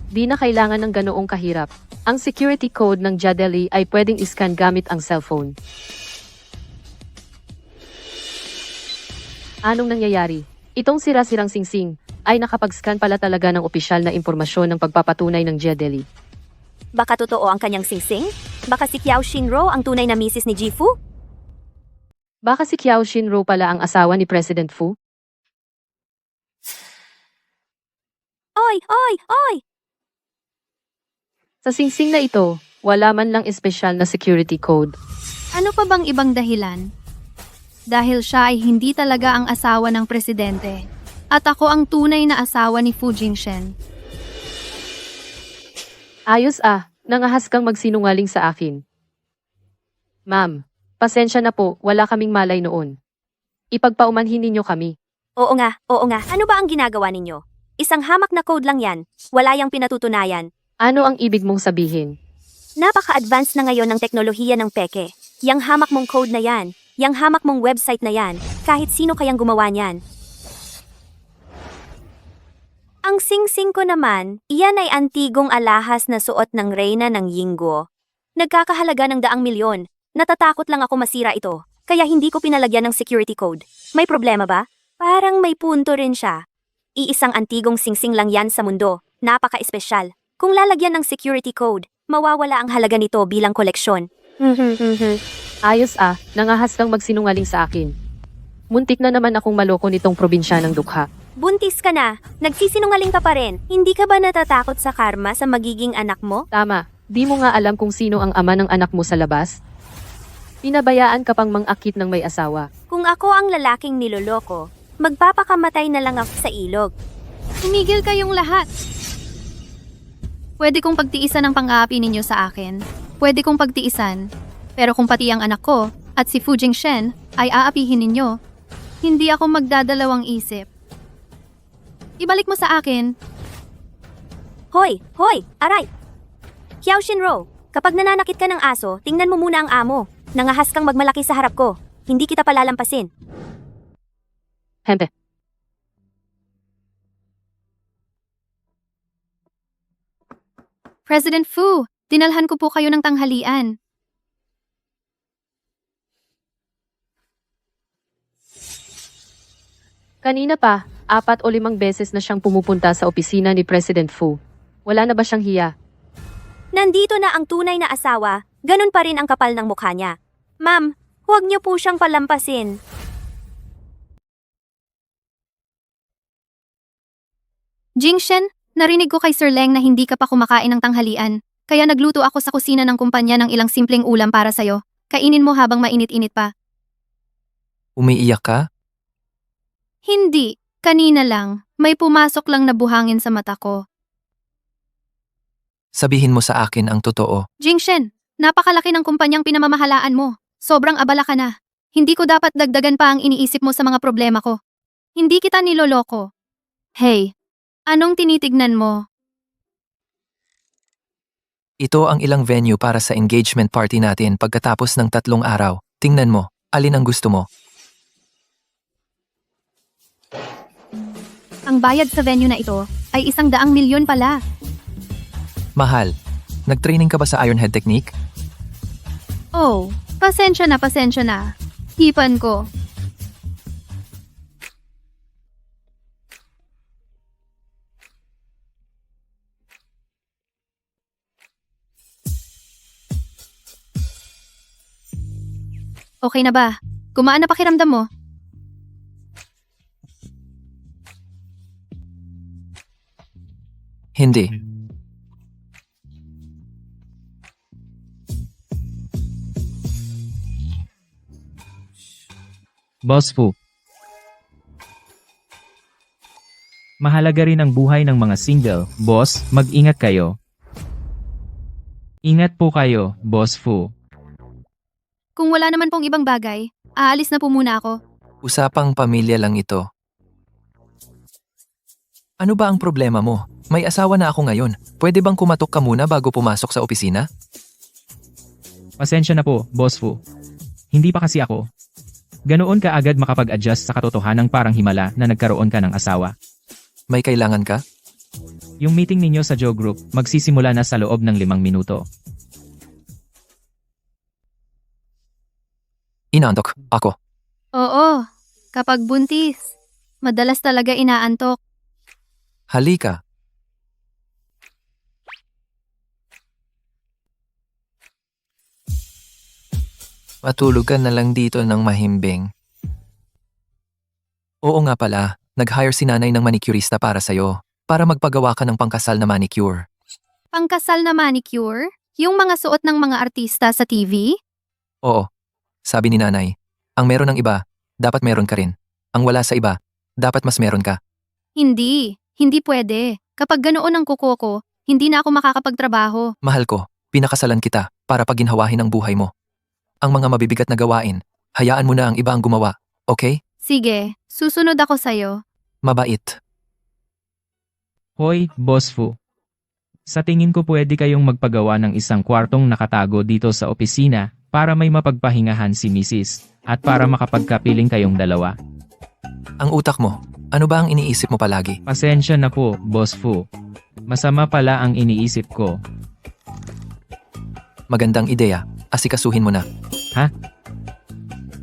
Di na kailangan ng ganoong kahirap. Ang security code ng Jadeli ay pwedeng iscan gamit ang cellphone. Anong nangyayari? Itong sira-sirang singsing ay nakapag-scan pala talaga ng opisyal na impormasyon ng pagpapatunay ng Jadeli. Baka totoo ang kanyang singsing? Baka si Xiao Shinro ang tunay na misis ni Jifu? Baka si Xiao Shinro pala ang asawa ni President Fu? Oy! Oy! Oy! Sa singsing na ito, wala man lang espesyal na security code. Ano pa bang ibang dahilan? Dahil siya ay hindi talaga ang asawa ng presidente. At ako ang tunay na asawa ni Fu Jingshen. Ayos nangahas kang magsinungaling sa akin. Ma'am, pasensya na po, wala kaming malay noon. Ipagpaumanhin ninyo kami. Oo nga. Ano ba ang ginagawa ninyo? Isang hamak na code lang yan. Wala yang pinatutunayan. Ano ang ibig mong sabihin? Napaka-advance na ngayon ng teknolohiya ng peke. Yang hamak mong code na yan, yang hamak mong website na yan, kahit sino kayang gumawa niyan. Ang singsing ko naman, iyan ay antigong alahas na suot ng reyna ng Yingguo. Nagkakahalaga ng 100,000,000. Natatakot lang ako masira ito, kaya hindi ko pinalagyan ng security code. May problema ba? Parang may punto rin siya. Iisang antigong singsing lang yan sa mundo, napaka-espesyal. Kung lalagyan ng security code, mawawala ang halaga nito bilang koleksyon. Ayos nangahas kang magsinungaling sa akin. Muntik na naman akong maloko nitong probinsya ng dukha. Buntis ka na, nagsisinungaling ka pa rin. Hindi ka ba natatakot sa karma sa magiging anak mo? Tama, di mo nga alam kung sino ang ama ng anak mo sa labas? Pinabayaan ka pang mang-akit ng may asawa. Kung ako ang lalaking niloloko, magpapakamatay na lang ako sa ilog. Tumigil kayong lahat. Pwede kong pagtiisan ang pang-aapi ninyo sa akin. Pwede kong pagtiisan. Pero kung pati ang anak ko at si Fu Jingshen ay aapihin ninyo, hindi ako magdadalawang isip. Ibalik mo sa akin. Hoy! Aray! Xiao Shinro, kapag nananakit ka ng aso, tingnan mo muna ang amo. Nangahas kang magmalaki sa harap ko. Hindi kita palalampasin. Hempe. President Fu, dinalhan ko po kayo ng tanghalian. Kanina pa, 4 o 5 beses na siyang pumupunta sa opisina ni President Fu. Wala na ba siyang hiya? Nandito na ang tunay na asawa, ganun pa rin ang kapal ng mukha niya. Ma'am, huwag niyo po siyang palampasin. Jingshen, narinig ko kay Sir Leng na hindi ka pa kumakain ng tanghalian. Kaya nagluto ako sa kusina ng kumpanya ng ilang simpleng ulam para sa'yo. Kainin mo habang mainit-init pa. Umiiyak ka? Hindi, kanina lang. May pumasok lang na buhangin sa mata ko. Sabihin mo sa akin ang totoo. Jingshen, napakalaki ng kumpanyang pinamamahalaan mo. Sobrang abala ka na. Hindi ko dapat dagdagan pa ang iniisip mo sa mga problema ko. Hindi kita niloloko. Hey, anong tinitignan mo? Ito ang ilang venue para sa engagement party natin pagkatapos ng 3 araw. Tingnan mo, alin ang gusto mo? Ang bayad sa venue na ito ay 100 milyon pala. Mahal, nag-training ka ba sa Ironhead Technique? Oh, pasensya na, pasensya na. Hipan ko. Okay na ba? Gumaan na pakiramdam mo? Hindi. Boss Fu. Mahalaga rin ang buhay ng mga single. Boss, mag-ingat kayo. Ingat po kayo, Boss Fu. Kung wala naman pong ibang bagay, aalis na po muna ako. Usapang pamilya lang ito. Ano ba ang problema mo? May asawa na ako ngayon. Pwede bang kumatok ka muna bago pumasok sa opisina? Pasensya na po, Boss Fu. Hindi pa kasi ako. Ganoon ka agad makapag-adjust sa katotohanang parang himala na nagkaroon ka ng asawa. May kailangan ka? Yung meeting ninyo sa Joe Group, magsisimula na sa loob ng 5 minuto. Inaantok ako. Oo, kapag buntis, madalas talaga inaantok. Halika. Matulog ka na lang dito ng mahimbing. Oo nga pala, nag-hire si nanay ng manicurista para sa'yo, para magpagawa ka ng pangkasal na manicure. Pangkasal na manicure? Yung mga suot ng mga artista sa TV? Oo, sabi ni nanay, ang meron ng iba, dapat meron ka rin. Ang wala sa iba, dapat mas meron ka. Hindi pwede. Kapag ganoon ang kuko ko, hindi na ako makakapagtrabaho. Mahal ko, pinakasalan kita para paginhawahin ang buhay mo. Ang mga mabibigat na gawain, hayaan mo na ang iba ang gumawa, okay? Sige, susunod ako sa'yo. Mabait. Hoy, Boss Fu. Sa tingin ko pwede kayong magpagawa ng isang kwartong nakatago dito sa opisina para may mapagpahingahan si Mrs. at para makapagkapiling kayong dalawa. Ang utak mo, ano ba ang iniisip mo palagi? Pasensya na po, Boss Fu. Masama pala ang iniisip ko. Magandang ideya, asikasuhin mo na. Ha?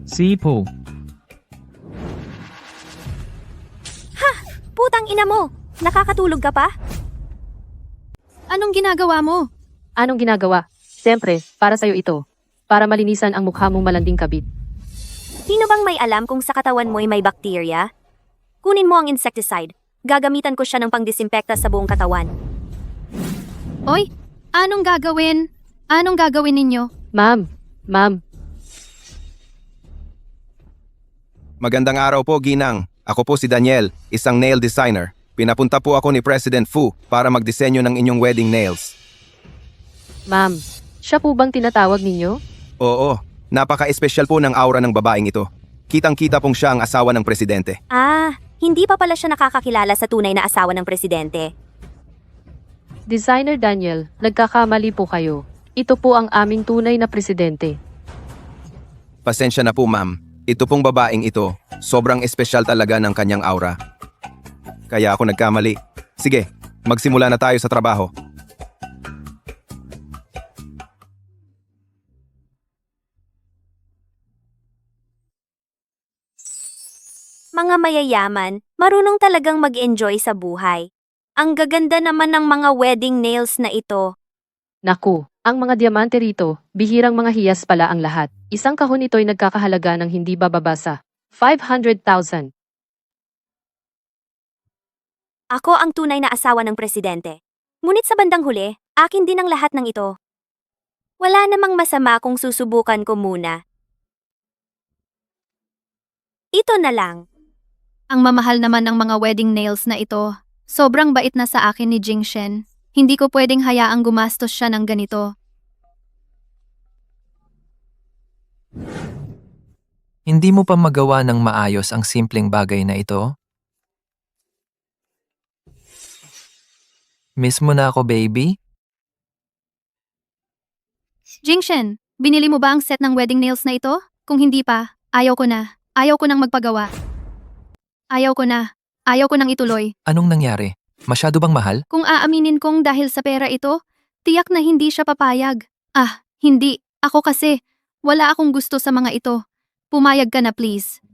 Si Po. Putang ina mo! Nakakatulog ka pa? Anong ginagawa mo? Anong ginagawa? Siyempre, para sa'yo ito. Para malinisan ang mukha mong malanding kabit. Sino bang may alam kung sa katawan mo'y may bakterya? Kunin mo ang insecticide. Gagamitan ko siya ng pangdisinfekta sa buong katawan. Oy, anong gagawin? Anong gagawin ninyo? Ma'am, Magandang araw po, Ginang. Ako po si Daniel, isang nail designer. Pinapunta po ako ni President Fu para magdisenyo ng inyong wedding nails. ma'am. Siya po bang tinatawag ninyo? Oo, napaka-espesyal po ng aura ng babaeng ito. Kitang-kita pong siya ang asawa ng presidente. Ah, hindi pa pala siya nakakakilala sa tunay na asawa ng presidente. Designer Daniel, nagkakamali po kayo. Ito po ang aming tunay na presidente. Pasensya na po, ma'am. Ito pong babaeng ito, sobrang espesyal talaga ng kanyang aura. Kaya ako nagkamali. Sige, magsimula na tayo sa trabaho. Mga mayayaman, marunong talagang mag-enjoy sa buhay. Ang gaganda naman ng mga wedding nails na ito. Naku, ang mga diamante rito, bihirang mga hiyas pala ang lahat. Isang kahon ito'y nagkakahalaga ng hindi bababa sa 500,000. Ako ang tunay na asawa ng presidente. Ngunit sa bandang huli, akin din ang lahat ng ito. Wala namang masama kung susubukan ko muna. Ito na lang. Ang mamahal naman ng mga wedding nails na ito. Sobrang bait na sa akin ni Jingshen. Hindi ko pwedeng hayaang gumastos siya ng ganito. Hindi mo pa magawa ng maayos ang simpleng bagay na ito? Miss mo na ako, baby? Jingshen, binili mo ba ang set ng wedding nails na ito? Kung hindi pa, ayaw ko na. Ayaw ko nang magpagawa. Ayaw ko na. Ayaw ko nang ituloy. Anong nangyari? Masyado bang mahal? Kung aaminin kong dahil sa pera ito, tiyak na hindi siya papayag. Ah, hindi. Ako kasi, wala akong gusto sa mga ito. Pumayag ka na please.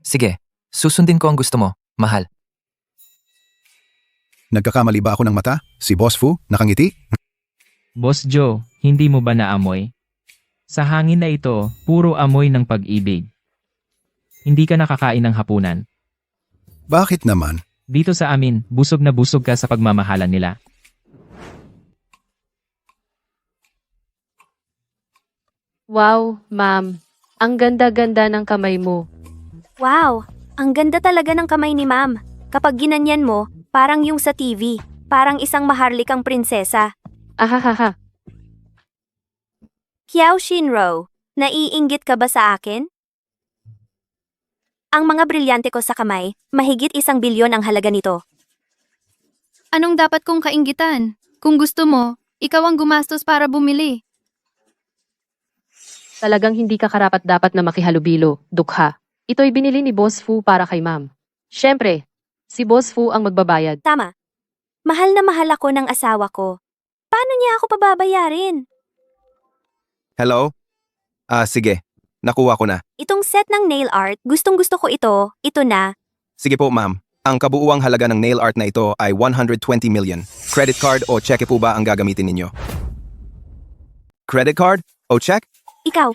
Sige, susundin ko ang gusto mo, mahal. Nagkakamali ba ako ng mata? Si Boss Fu, nakangiti? Boss Joe, hindi mo ba naamoy? Sa hangin na ito, puro amoy ng pag-ibig. Hindi ka nakakain ng hapunan. Bakit naman? Dito sa amin, busog na busog ka sa pagmamahalan nila. Wow, ma'am. Ang ganda-ganda ng kamay mo. Wow, ang ganda talaga ng kamay ni ma'am. Kapag ginanyan mo, parang yung sa TV. Parang isang maharlikang prinsesa. Ahahaha. Xiao Shinro, naiinggit ka ba sa akin? Ang mga brilyante ko sa kamay, mahigit 1 bilyon ang halaga nito. Anong dapat kong kainggitan? Kung gusto mo, ikaw ang gumastos para bumili. Talagang hindi ka karapat-dapat na makihalubilo, dukha. Ito'y binili ni Boss Fu para kay ma'am. Siyempre, si Boss Fu ang magbabayad. Tama. Mahal na mahal ako ng asawa ko. Paano niya ako pababayarin? Hello? Sige. Nakuha ko na. Itong set ng nail art, gustong-gusto ko ito. Ito na. Sige po, ma'am. Ang kabuuang halaga ng nail art na ito ay 120 million. Credit card o cheque po ba ang gagamitin ninyo? Credit card o check? Ikaw,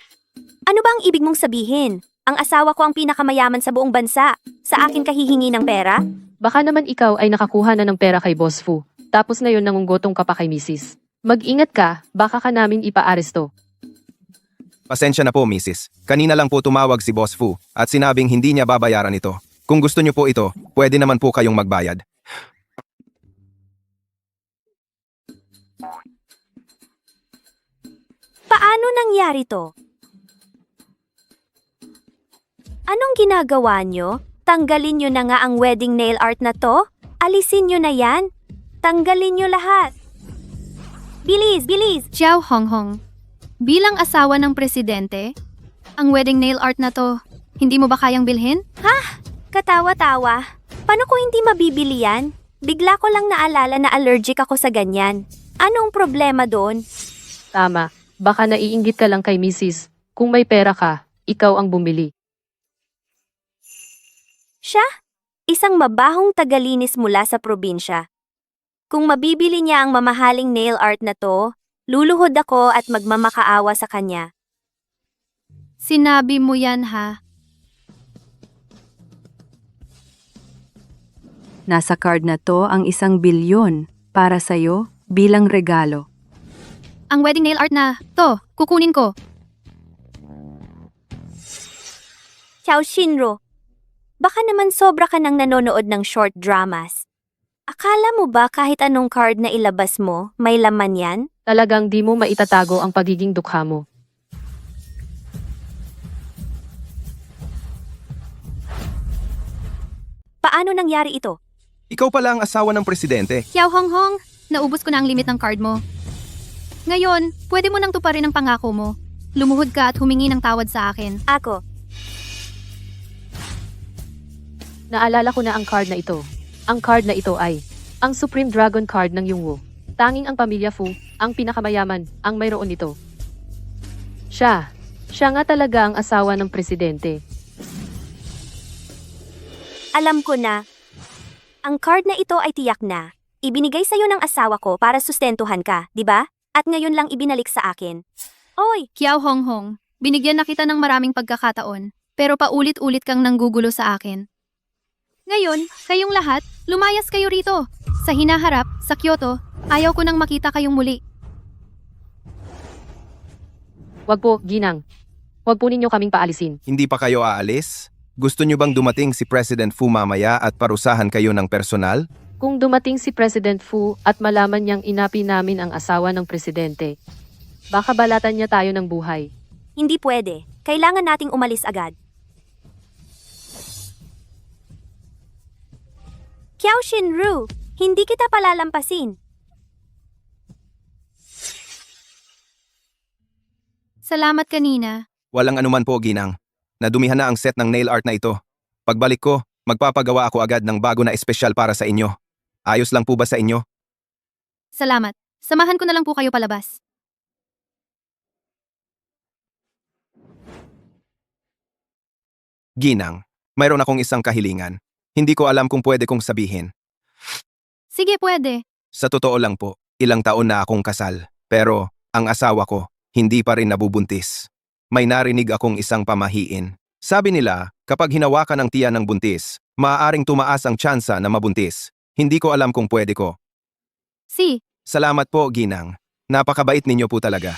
ano ba ang ibig mong sabihin? Ang asawa ko ang pinakamayaman sa buong bansa. Sa akin ka hihingi ng pera? Baka naman ikaw ay nakakuha na ng pera kay Boss Fu. Tapos ngayon nangungutong ka pa kay Mrs. Mag-ingat ka, baka ka namin ipaaresto. Pasensya na po, Mrs. Kanina lang po tumawag si Boss Fu at sinabing hindi niya babayaran ito. Kung gusto niyo po ito, pwede naman po kayong magbayad. Paano nangyari to? Anong ginagawa nyo? Tanggalin nyo na nga ang wedding nail art na to? Alisin nyo na yan? Tanggalin nyo lahat. Bilis, bilis! Xiao Honghong, bilang asawa ng presidente, ang wedding nail art na to, hindi mo ba kayang bilhin? Katawa-tawa. Paano ko hindi mabibili yan? Bigla ko lang naalala na allergic ako sa ganyan. Anong problema doon? Tama, baka naiinggit ka lang kay Mrs. Kung may pera ka, ikaw ang bumili. Siya? Isang mabahong tagalinis mula sa probinsya. Kung mabibili niya ang mamahaling nail art na to, luluhod ako at magmamakaawa sa kanya. Sinabi mo yan ha? Nasa card na to ang 1 bilyon para sa'yo bilang regalo. Ang wedding nail art na to, kukunin ko. Xiao Shinro, baka naman sobra ka nang nanonood ng short dramas. Akala mo ba kahit anong card na ilabas mo, may laman yan? Talagang di mo maitatago ang pagiging dukha mo. Paano nangyari ito? Ikaw pala ang asawa ng presidente. Xiao Honghong, naubos ko na ang limit ng card mo. Ngayon, pwede mo nang tuparin ang pangako mo. Lumuhod ka at humingi ng tawad sa akin. Ako, Naalala ko na ang card na ito. Ang card na ito ay ang Supreme Dragon Card ng Yungwu. Tanging ang pamilya Fu, ang pinakamayaman, ang mayroon nito. Siya nga talaga ang asawa ng presidente. alam ko na. Ang card na ito ay tiyak na. Ibinigay sa'yo ng asawa ko para sustentuhan ka, di ba? At ngayon lang ibinalik sa akin. Oy, Xiao Honghong, binigyan na kita ng maraming pagkakataon, pero paulit-ulit kang nanggugulo sa akin. Ngayon, kayong lahat, lumayas kayo rito. Sa hinaharap, sa Kyoto, ayaw ko nang makita kayong muli. Wag po, Ginang. Wag po ninyo kaming paalisin. Hindi pa kayo aalis? Gusto niyo bang dumating si President Fu mamaya at parusahan kayo ng personal? Kung dumating si President Fu at malaman niyang inapi namin ang asawa ng presidente, baka balatan niya tayo ng buhay. Hindi pwede. Kailangan nating umalis agad. Kiao Shinru, hindi kita palalampasin. Salamat kanina. Walang anuman po, Ginang. Nadumihan na ang set ng nail art na ito. Pagbalik ko, magpapagawa ako agad ng bago na espesyal para sa inyo. Ayos lang po ba sa inyo? Salamat. Samahan ko na lang po kayo palabas. Ginang, mayroon akong isang kahilingan. Hindi ko alam kung pwede kong sabihin. Sige, pwede. Sa totoo lang po, ilang taon na akong kasal. Pero, ang asawa ko, hindi pa rin nabubuntis. May narinig akong isang pamahiin. Sabi nila, kapag hinawakan ang tiyan ng buntis, maaaring tumaas ang tsansa na mabuntis. Hindi ko alam kung pwede ko. Si, Salamat po, Ginang. Napakabait ninyo po talaga.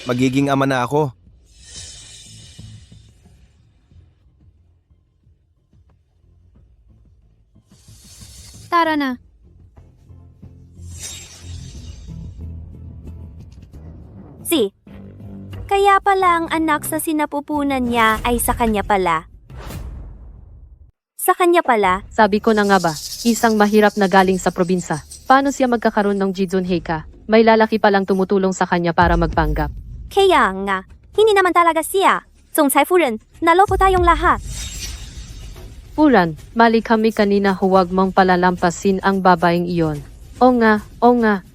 Magiging ama na ako. tara na. Si, kaya pala ang anak sa sinapupunan niya ay sa kanya pala. Sa kanya pala, Sabi ko na nga ba, isang mahirap na galing sa probinsya. Paano siya magkakaroon ng Jijun Heika? May lalaki palang tumutulong sa kanya para magpanggap. kaya nga, hindi naman talaga siya. Zongcai Furen, naloko tayong lahat. Puran, mali kami kanina, huwag mong palalampasin ang babaeng iyon. O nga, o nga.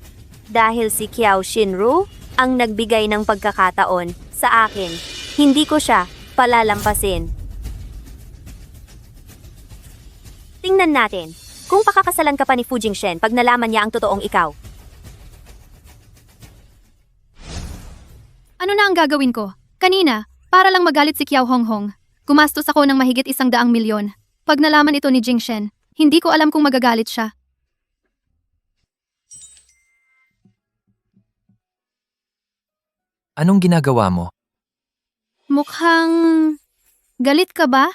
Dahil si Kiao Shinru ang nagbigay ng pagkakataon sa akin, hindi ko siya palalampasin. Tingnan natin, kung pakakasalan ka pa ni Fu Jingshen pag nalaman niya ang totoong ikaw. Ano na ang gagawin ko? Kanina, para lang magalit si Kiao Honghong, gumastos ako ng mahigit 100,000,000. Pag nalaman ito ni Jingshen, hindi ko alam kung magagalit siya. Anong ginagawa mo? Mukhang... galit ka ba?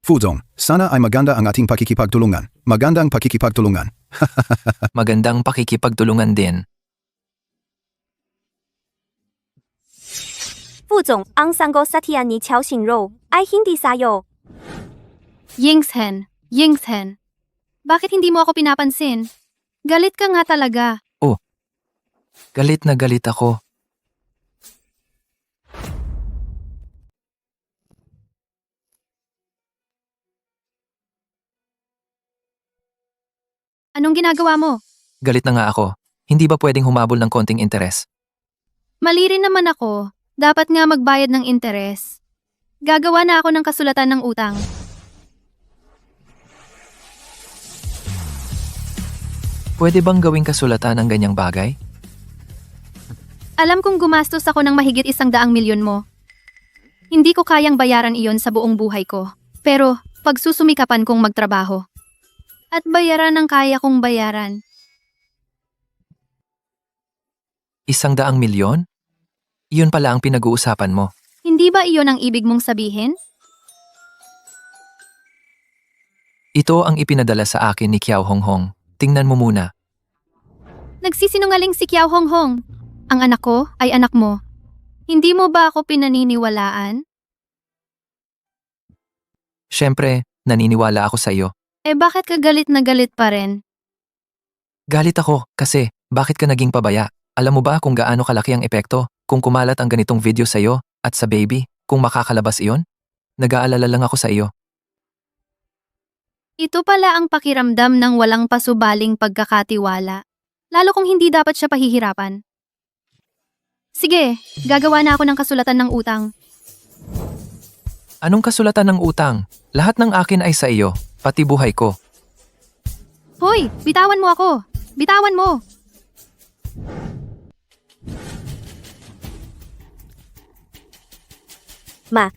Fuzong, sana ay maganda ang ating pakikipagtulungan. Magandang pakikipagtulungan. Magandang pakikipagtulungan din. Fuzong, ang sanggol sa tiyan ni Qiao Xinrou ay hindi sayo. Yingshen, Yingshen. Bakit hindi mo ako pinapansin? Galit ka nga talaga. Galit na galit ako. Anong ginagawa mo? Galit na nga ako. Hindi ba pwedeng humabol ng konting interes? Mali rin naman ako. Dapat nga magbayad ng interes. Gagawa na ako ng kasulatan ng utang. Pwede bang gawing kasulatan ang ganyang bagay? Alam kong gumastos ako ng mahigit 100,000,000 mo. Hindi ko kayang bayaran iyon sa buong buhay ko. Pero, pagsusumikapan kong magtrabaho. At bayaran ang kaya kong bayaran. 100,000,000? Iyon pala ang pinag-uusapan mo. Hindi ba iyon ang ibig mong sabihin? Ito ang ipinadala sa akin ni Kiao Honghong. Tingnan mo muna. Nagsisinungaling si Kiao Honghong. Ang anak ko ay anak mo. Hindi mo ba ako pinaniniwalaan? Siyempre, naniniwala ako sa iyo. Eh bakit ka galit na galit pa rin? Galit ako kasi bakit ka naging pabaya? Alam mo ba kung gaano kalaki ang epekto kung kumalat ang ganitong video sa iyo at sa baby kung makakalabas iyon? Nag-aalala lang ako sa iyo. Ito pala ang pakiramdam ng walang pasubaling pagkakatiwala. Lalo kung hindi dapat siya pahihirapan. Sige, gagawa na ako ng kasulatan ng utang. Anong kasulatan ng utang? Lahat ng akin ay sa iyo, pati buhay ko. Hoy, bitawan mo ako! Bitawan mo! Ma,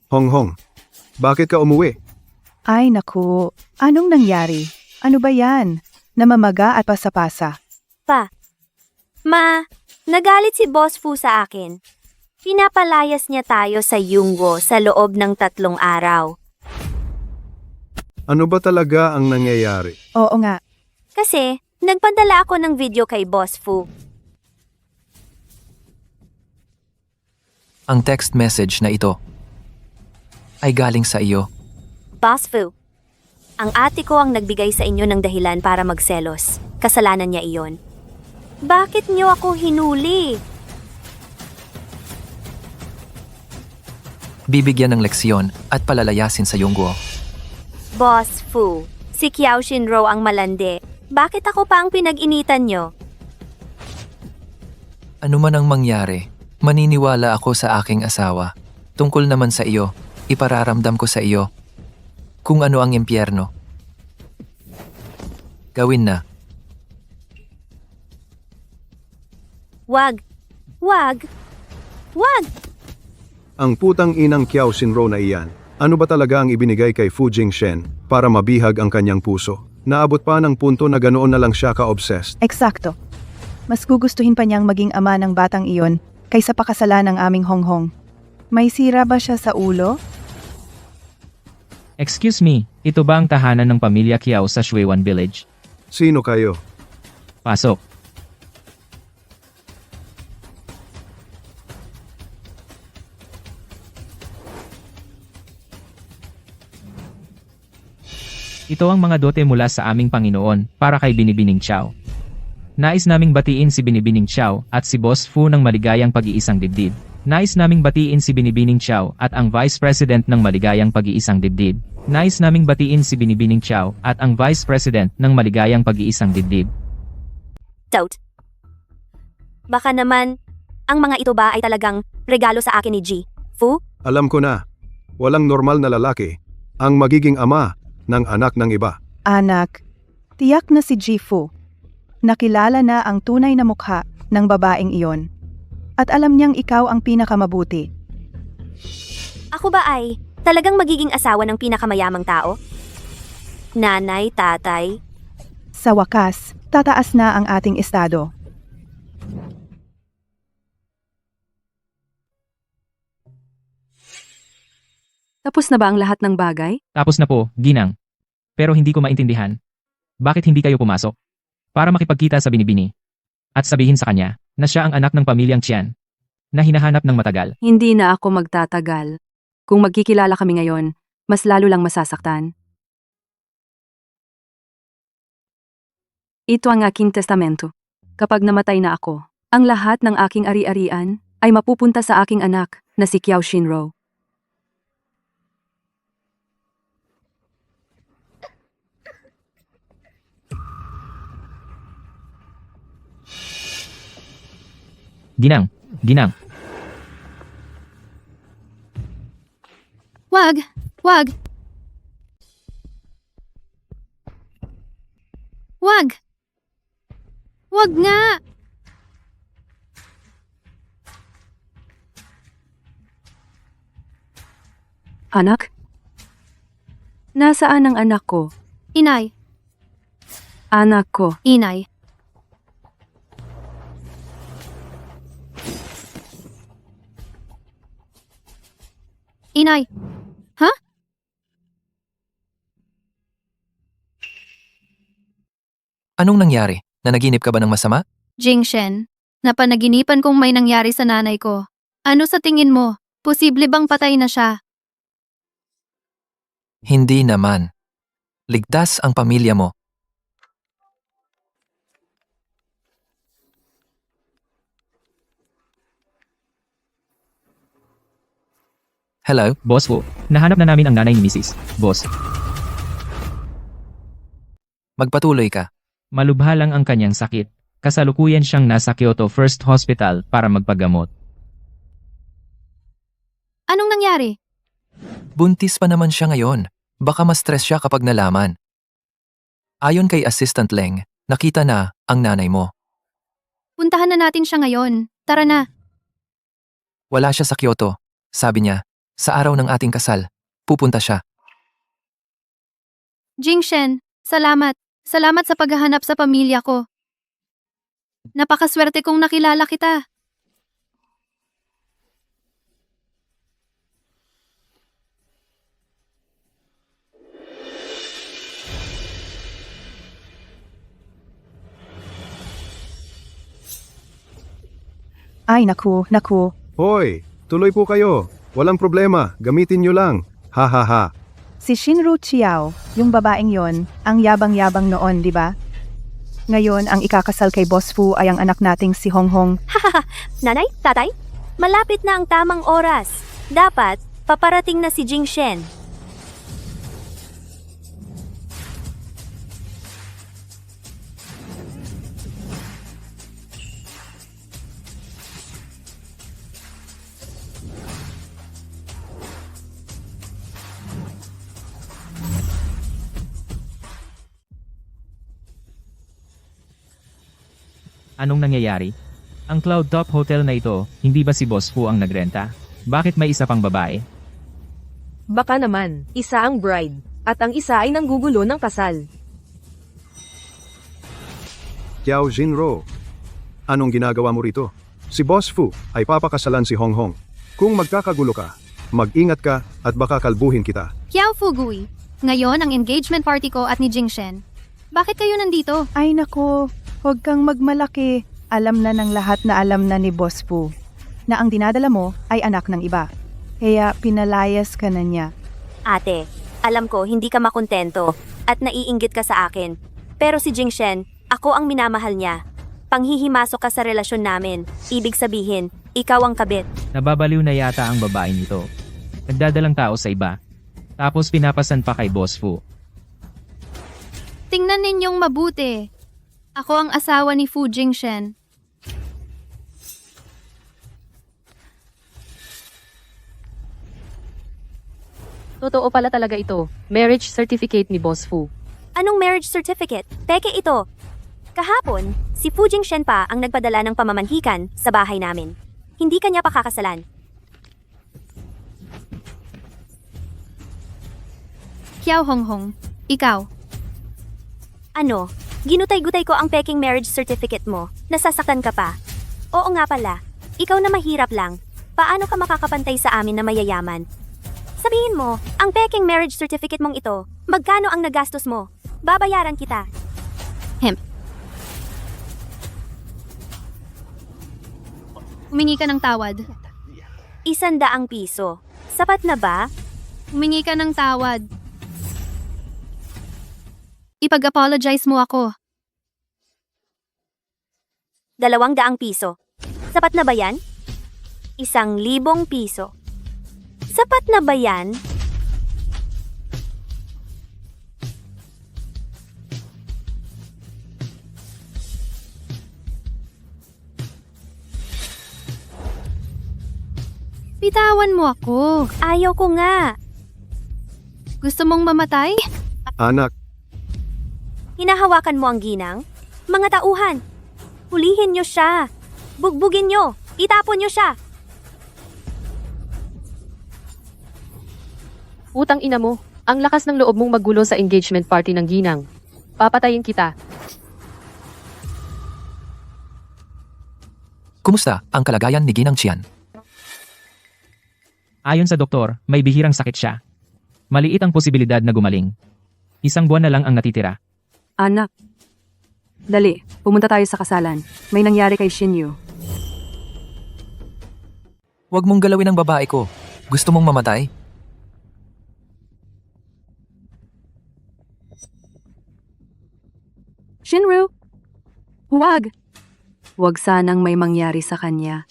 Honghong, bakit ka umuwi? Ay naku, anong nangyari? Ano ba yan? Namamaga at pasapasa. Pa, Nagalit si Boss Fu sa akin. Pinapalayas niya tayo sa Yungwo sa loob ng 3 araw. Ano ba talaga ang nangyayari? Oo nga. Kasi, nagpadala ako ng video kay Boss Fu. Ang text message na ito ay galing sa iyo. Boss Fu, ang ate ko ang nagbigay sa inyo ng dahilan para magselos. Kasalanan niya iyon. Bakit niyo ako hinuli? Bibigyan ng leksyon at palalayasin sa Yongguo. Boss Fu, si Kiao Shinro ang malandi. Bakit ako pa ang pinag-initan niyo? Ano man ang mangyari, maniniwala ako sa aking asawa. Tungkol naman sa iyo, ipararamdam ko sa iyo kung ano ang impyerno. Gawin na. Wag! Wag! Wag! Ang putang inang Kiao Shinro na iyan. Ano ba talaga ang ibinigay kay Fu Jingshen para mabihag ang kanyang puso? Naabot pa ng punto na ganoon na lang siya ka-obsessed. Eksakto. Mas gugustuhin pa niyang maging ama ng batang iyon kaysa pakasalan ng aming Honghong. May sira ba siya sa ulo? Excuse me, ito ba ang tahanan ng pamilya Kiao sa Shuiwan Village? Sino kayo? Pasok. Ito ang mga dote mula sa aming Panginoon para kay Binibining Chow. Nais naming batiin si Binibining Chow at si Boss Fu ng maligayang pag-iisang dibdib. Nais naming batiin si Binibining Chow at ang Vice President ng maligayang pag-iisang dibdib. Nais naming batiin si Binibining Chow at ang Vice President ng maligayang pag-iisang dibdib. Doubt. Baka naman, ang mga ito ba ay talagang regalo sa akin ni G? Fu? Alam ko na. Walang normal na lalaki ang magiging ama ng anak ng iba. Anak, tiyak na si Jifu. Nakilala na ang tunay na mukha ng babaeng iyon. At alam niyang ikaw ang pinakamabuti. Ako ba ay talagang magiging asawa ng pinakamayamang tao? Nanay, tatay, Sa wakas, tataas na ang ating estado. Tapos na ba ang lahat ng bagay? Tapos na po, Ginang. Pero hindi ko maintindihan. Bakit hindi kayo pumasok? Para makipagkita sa Binibini. At sabihin sa kanya na siya ang anak ng pamilyang Qian na hinahanap ng matagal. Hindi na ako magtatagal. Kung magkikilala kami ngayon, mas lalo lang masasaktan. Ito ang aking testamento. Kapag namatay na ako, ang lahat ng aking ari-arian ay mapupunta sa aking anak na si Kiao Shinro. Ginang, Ginang. Wag! Wag! Wag! Wag nga! Anak? Nasaan ang anak ko? Inay, Anak ko. inay. Inay, ha? Anong nangyari? Nanaginip ka ba ng masama? Jingshen, napanaginipan kong may nangyari sa nanay ko. Ano sa tingin mo? Posible bang patay na siya? Hindi naman. Ligtas ang pamilya mo. Hello? Boss po, nahanap na namin ang nanay ni Mrs. Boss. Magpatuloy ka. Malubha lang ang kanyang sakit. Kasalukuyan siyang nasa Kyoto First Hospital para magpagamot. Anong nangyari? Buntis pa naman siya ngayon. Baka ma-stress siya kapag nalaman. Ayon kay Assistant Leng, nakita na ang nanay mo. Puntahan na natin siya ngayon. Tara na. Wala siya sa Kyoto. Sabi niya, sa araw ng ating kasal, pupunta siya. Jingshen, salamat. Salamat sa paghahanap sa pamilya ko. Napakaswerte kong nakilala kita. Ay naku, naku. Hoy, tuloy po kayo. Walang problema, gamitin nyo lang. Ha ha ha. Si Shinru Chiao, yung babaeng yon, ang yabang-yabang noon, di ba? Ngayon, ang ikakasal kay Boss Fu ay ang anak nating si Hong Hong. Nanay, tatay, malapit na ang tamang oras. Dapat, paparating na si Jing Shen. Anong nangyayari? Ang Cloud Top Hotel na ito, hindi ba si Boss Fu ang nagrenta? Bakit may isa pang babae? Baka naman, isa ang bride, at ang isa ay nanggugulo ng kasal. Kiao Jinro. Anong ginagawa mo rito? Si Boss Fu ay papakasalan si Hong Hong. Kung magkakagulo ka, mag-ingat ka at baka kalbuhin kita. Kiao Fugui, ngayon ang engagement party ko at ni Jing Shen. Bakit kayo nandito? Ay naku, huwag kang magmalaki. Alam na ng lahat na alam na ni Boss Fu na ang dinadala mo ay anak ng iba. Kaya pinalayas ka na niya. Ate, alam ko hindi ka makontento at naiinggit ka sa akin. Pero si Jing Shen, ako ang minamahal niya. Panghihimasok ka sa relasyon namin. Ibig sabihin, ikaw ang kabit. Nababaliw na yata ang babaeng ito. Nagdadalang tao sa iba. Tapos pinapasan pa kay Boss Fu. Tingnan ninyong mabuti. Ako ang asawa ni Fu Jingshen. Totoo pala talaga ito. Marriage certificate ni Boss Fu. Anong marriage certificate? Peke ito. Kahapon, si Fu Jingshen pa ang nagpadala ng pamamanhikan sa bahay namin. Hindi kanya pakakasalan. Kiao Honghong, ikaw. Ano? Ginutay-gutay ko ang peking marriage certificate mo. Nasasaktan ka pa. Oo nga pala. Ikaw na mahirap lang. Paano ka makakapantay sa amin na mayayaman? Sabihin mo, ang peking marriage certificate mong ito, magkano ang nagastos mo? Babayaran kita. Humingi ka ng tawad. 100 piso. Sapat na ba? Humingi ka ng tawad. Ipag-apologize mo ako. 200 piso. Sapat na ba yan? 1,000 piso. Sapat na ba yan? Bitawan mo ako. Ayaw ko nga. Gusto mong mamatay? Anak, Hinahawakan mo ang ginang? Mga tauhan, hulihin niyo siya. Bugbugin niyo. Itapon niyo siya. Utang ina mo, ang lakas ng loob mong maggulo sa engagement party ng ginang. Papatayin kita. Kumusta ang kalagayan ni Ginang Qian? Ayon sa doktor, may bihirang sakit siya. Maliit ang posibilidad na gumaling. 1 buwan na lang ang natitira. Anak. Dali, pumunta tayo sa kasalan. May nangyari kay Shinyu. Huwag mong galawin ang babae ko. Gusto mong mamatay? Shinru! Huwag! Huwag sanang may mangyari sa kanya.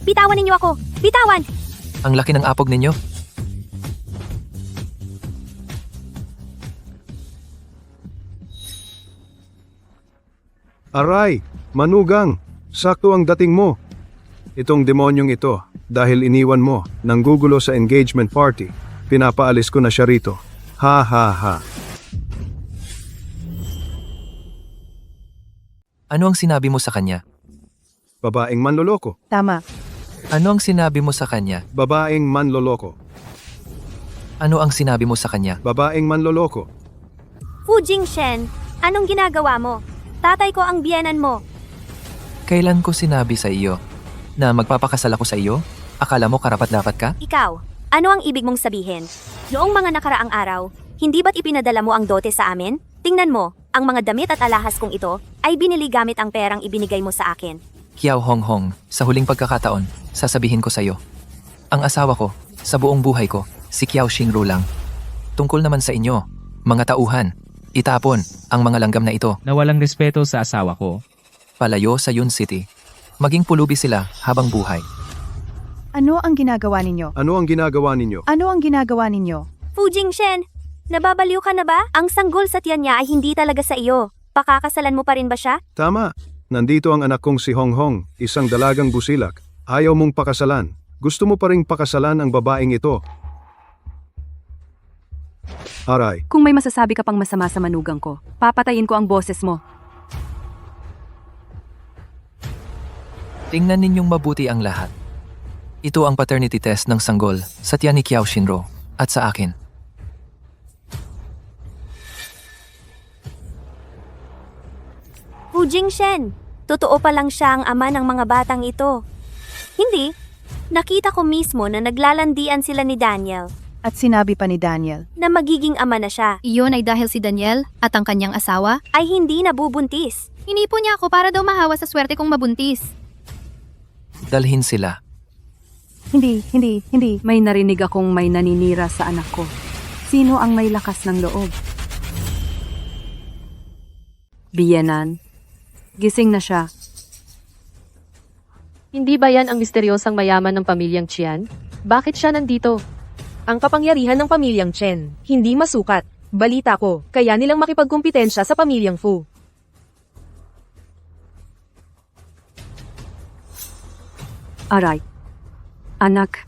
Bitawan ninyo ako. Bitawan! Ang laki ng apog ninyo. aray, manugang, sakto ang dating mo. Itong demonyong ito, Dahil iniwan mo, nanggugulo sa engagement party, pinapaalis ko na siya rito. Ha ha ha. Ano ang sinabi mo sa kanya? Babaeng manloloko. Tama. Ano ang sinabi mo sa kanya? Babaeng manloloko. Ano ang sinabi mo sa kanya? Babaeng manloloko. Fu Jingshen, anong ginagawa mo? Tatay ko ang biyenan mo. Kailan ko sinabi sa iyo na magpapakasal ako sa iyo? Akala mo karapat-dapat ka? Ikaw, ano ang ibig mong sabihin? Noong mga nakaraang araw, hindi ba't ipinadala mo ang dote sa amin? Tingnan mo, ang mga damit at alahas kong ito ay binili gamit ang perang ibinigay mo sa akin. Kiao Hong Hong, sa huling pagkakataon, sasabihin ko sa iyo. Ang asawa ko, sa buong buhay ko, si Kiao Xingru lang. Tungkol naman sa inyo, mga tauhan, itapon ang mga langgam na ito, Na walang respeto sa asawa ko. palayo sa Yun City. Maging pulubi sila habang buhay. Ano ang ginagawa ninyo? Ano ang ginagawa ninyo? Ano ang ginagawa ninyo? Fu Jingshen, nababaliw ka na ba? Ang sanggol sa tiyan niya ay hindi talaga sa iyo. Pakakasalan mo pa rin ba siya? Tama. Nandito ang anak kong si Hong Hong, isang dalagang busilak. Ayaw mong pakasalan. Gusto mo pa ring pakasalan ang babaeng ito. Aray, Kung may masasabi ka pang masama sa manugang ko, papatayin ko ang boses mo. Tingnan ninyong mabuti ang lahat. Ito ang paternity test ng sanggol sa tiyan ni Kiao Shinro at sa akin. Fu Jingshen, totoo pa lang siya ang ama ng mga batang ito. Hindi. Nakita ko mismo na naglalandian sila ni Daniel At sinabi pa ni Daniel, na magiging ama na siya Iyon ay dahil si Daniel at ang kanyang asawa. ay hindi nabubuntis. Hinipo niya ako para daw mahawa sa swerte kong mabuntis. Dalhin sila. hindi. May narinig akong may naninira sa anak ko. Sino ang may lakas ng loob? Biyenan. Gising na siya. Hindi ba yan ang misteryosang mayaman ng pamilyang Qian? Bakit siya nandito? Ang kapangyarihan ng pamilyang Chen, hindi masukat. Balita ko, kaya nilang makipagkumpetensya sa pamilyang Fu. Aray. Anak.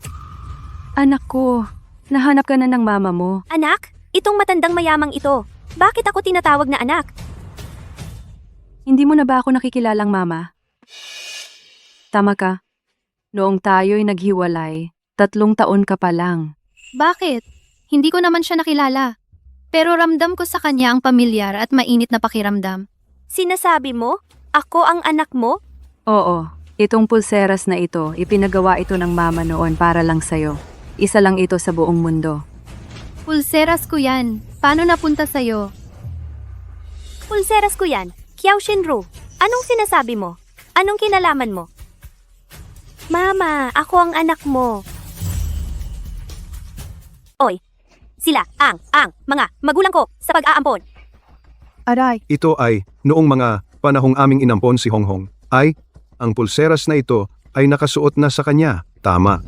Anak ko. Nahanap ka na ng mama mo. Anak, itong matandang mayamang ito. Bakit ako tinatawag na anak? Hindi mo na ba ako nakikilalang mama? Tama ka. Noong tayo'y naghiwalay, 3 taon ka pa lang. Bakit? Hindi ko naman siya nakilala. Pero ramdam ko sa kanya ang pamilyar at mainit na pakiramdam. Sinasabi mo, ako ang anak mo? Oo, itong pulseras na ito, ipinagawa ito ng mama noon para lang sa'yo. Isa lang ito sa buong mundo. Pulseras ko yan. Paano napunta sa'yo? Pulseras ko yan. Kiao Shinru, anong sinasabi mo? Anong kinalaman mo? Mama, ako ang anak mo. Oy, sila ang mga magulang ko sa pag-aampon. Aray, ito ay, noong mga panahong aming inampon si Hong Hong, ay, ang pulseras na ito ay nakasuot na sa kanya. Tama.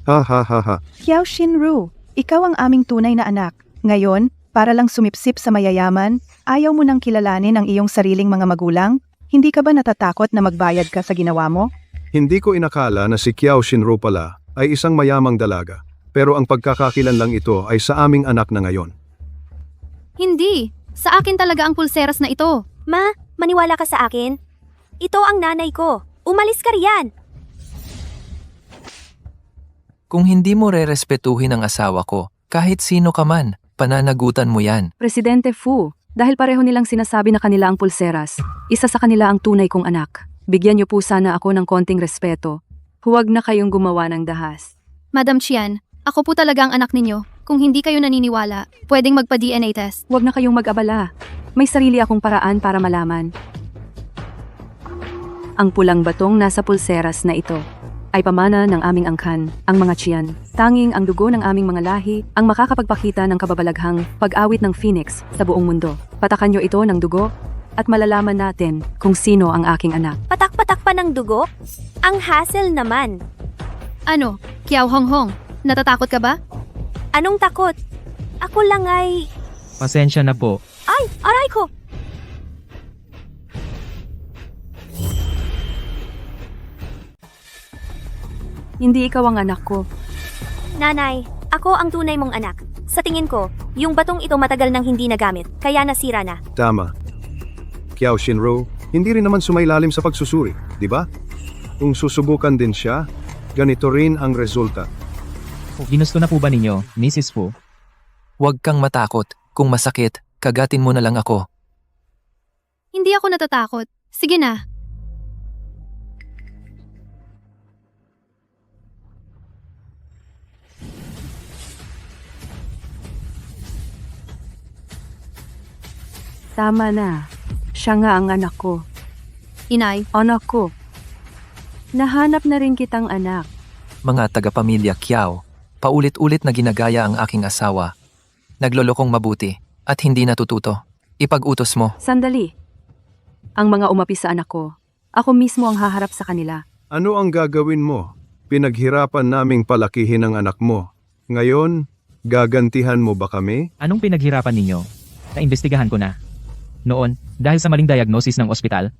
Ha ha ha ha. Kiao Shinru, ikaw ang aming tunay na anak. Ngayon, para lang sumipsip sa mayayaman, ayaw mo nang kilalanin ang iyong sariling mga magulang? Hindi ka ba natatakot na magbayad ka sa ginawa mo? Hindi ko inakala na si Kiao Shinro pala ay isang mayamang dalaga. Pero ang pagkakakilanlang ito ay sa aming anak na ngayon. Hindi. Sa akin talaga ang pulseras na ito. Ma, maniwala ka sa akin? Ito ang nanay ko. Umalis ka riyan. Kung hindi mo rerespetuhin ang asawa ko, kahit sino ka man, pananagutan mo yan. Presidente Fu, dahil pareho nilang sinasabi na kanila ang pulseras, isa sa kanila ang tunay kong anak. Bigyan niyo po sana ako ng konting respeto. Huwag na kayong gumawa ng dahas. Madam Qian, ako po talaga ang anak ninyo. Kung hindi kayo naniniwala, pwedeng magpa-DNA test. Huwag na kayong mag-abala. May sarili akong paraan para malaman. Ang pulang batong nasa pulseras na ito ay pamana ng aming angkan, ang mga Qian. Tanging ang dugo ng aming mga lahi ang makakapagpakita ng kababalaghang pag-awit ng Phoenix sa buong mundo. Patakan niyo ito ng dugo at malalaman natin kung sino ang aking anak. Patak-patak pa ng dugo? Ang hassle naman. Ano, Kiao Hong Hong, natatakot ka ba? Anong takot? Ako lang ay... Pasensya na po. Ay, aray ko! Hindi ikaw ang anak ko. Nanay, ako ang tunay mong anak. Sa tingin ko, yung batong ito matagal nang hindi nagamit, kaya nasira na. Tama. Kiao Shinro, hindi rin naman sumailalim sa pagsusuri, di ba? Kung susubukan din siya, ganito rin ang resulta. Ginusto na po ba ninyo, Mrs. Fu? Huwag kang matakot. Kung masakit, kagatin mo na lang ako. Hindi ako natatakot. Sige na. Tama na. Siya nga ang anak ko. Inay, Anak ko. Nahanap na rin kitang anak. Mga taga-pamilya Kiao, paulit-ulit na ginagaya ang aking asawa. Naglolokong mabuti at hindi natututo. Ipag-utos mo. Sandali. Ang mga umapi sa anak ko, ako mismo ang haharap sa kanila. Ano ang gagawin mo? Pinaghirapan naming palakihin ang anak mo. Ngayon, gagantihan mo ba kami? Anong pinaghirapan ninyo? Naimbestigahan ko na. Noon, dahil sa maling diagnosis ng ospital,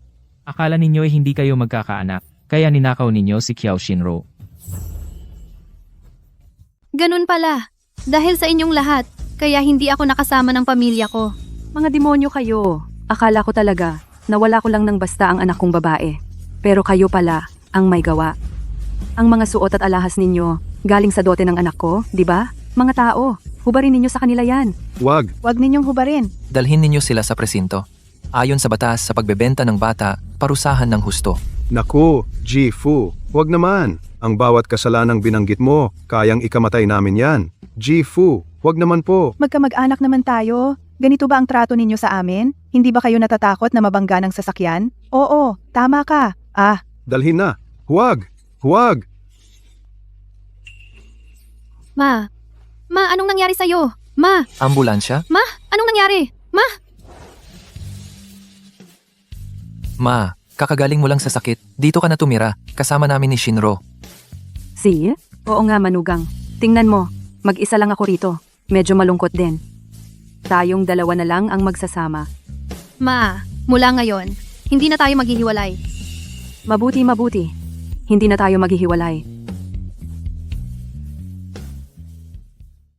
akala ninyo ay hindi kayo magkakaanak, kaya ninakaw ninyo si Kiao Shinro. ganun pala. Dahil sa inyong lahat, kaya hindi ako nakasama ng pamilya ko. Mga demonyo kayo. Akala ko talaga, nawala ko lang ng basta ang anak kong babae. Pero kayo pala, ang may gawa. Ang mga suot at alahas ninyo, galing sa dote ng anak ko, di ba? Mga tao, hubarin ninyo sa kanila yan. Wag. Huwag ninyong hubarin. Dalhin ninyo sila sa presinto. Ayon sa batas sa pagbebenta ng bata, parusahan ng husto. Naku, Ji-Fu, wag naman. Ang bawat kasalanang binanggit mo, kayang ikamatay namin yan. Ji-Fu, wag naman po. Magkamag-anak naman tayo. Ganito ba ang trato ninyo sa amin? Hindi ba kayo natatakot na mabangga ng sasakyan? Oo, tama ka. Dalhin na. Huwag. Huwag. Ma, anong nangyari sa'yo? Ma, Ambulansya? anong nangyari? Ma, kakagaling mo lang sa sakit. Dito ka na tumira. Kasama namin ni Shinro. Si? Oo nga, manugang. Tingnan mo, mag-isa lang ako rito. Medyo malungkot din. Tayong dalawa na lang ang magsasama. Ma, mula ngayon, hindi na tayo maghihiwalay. Mabuti. Hindi na tayo maghihiwalay.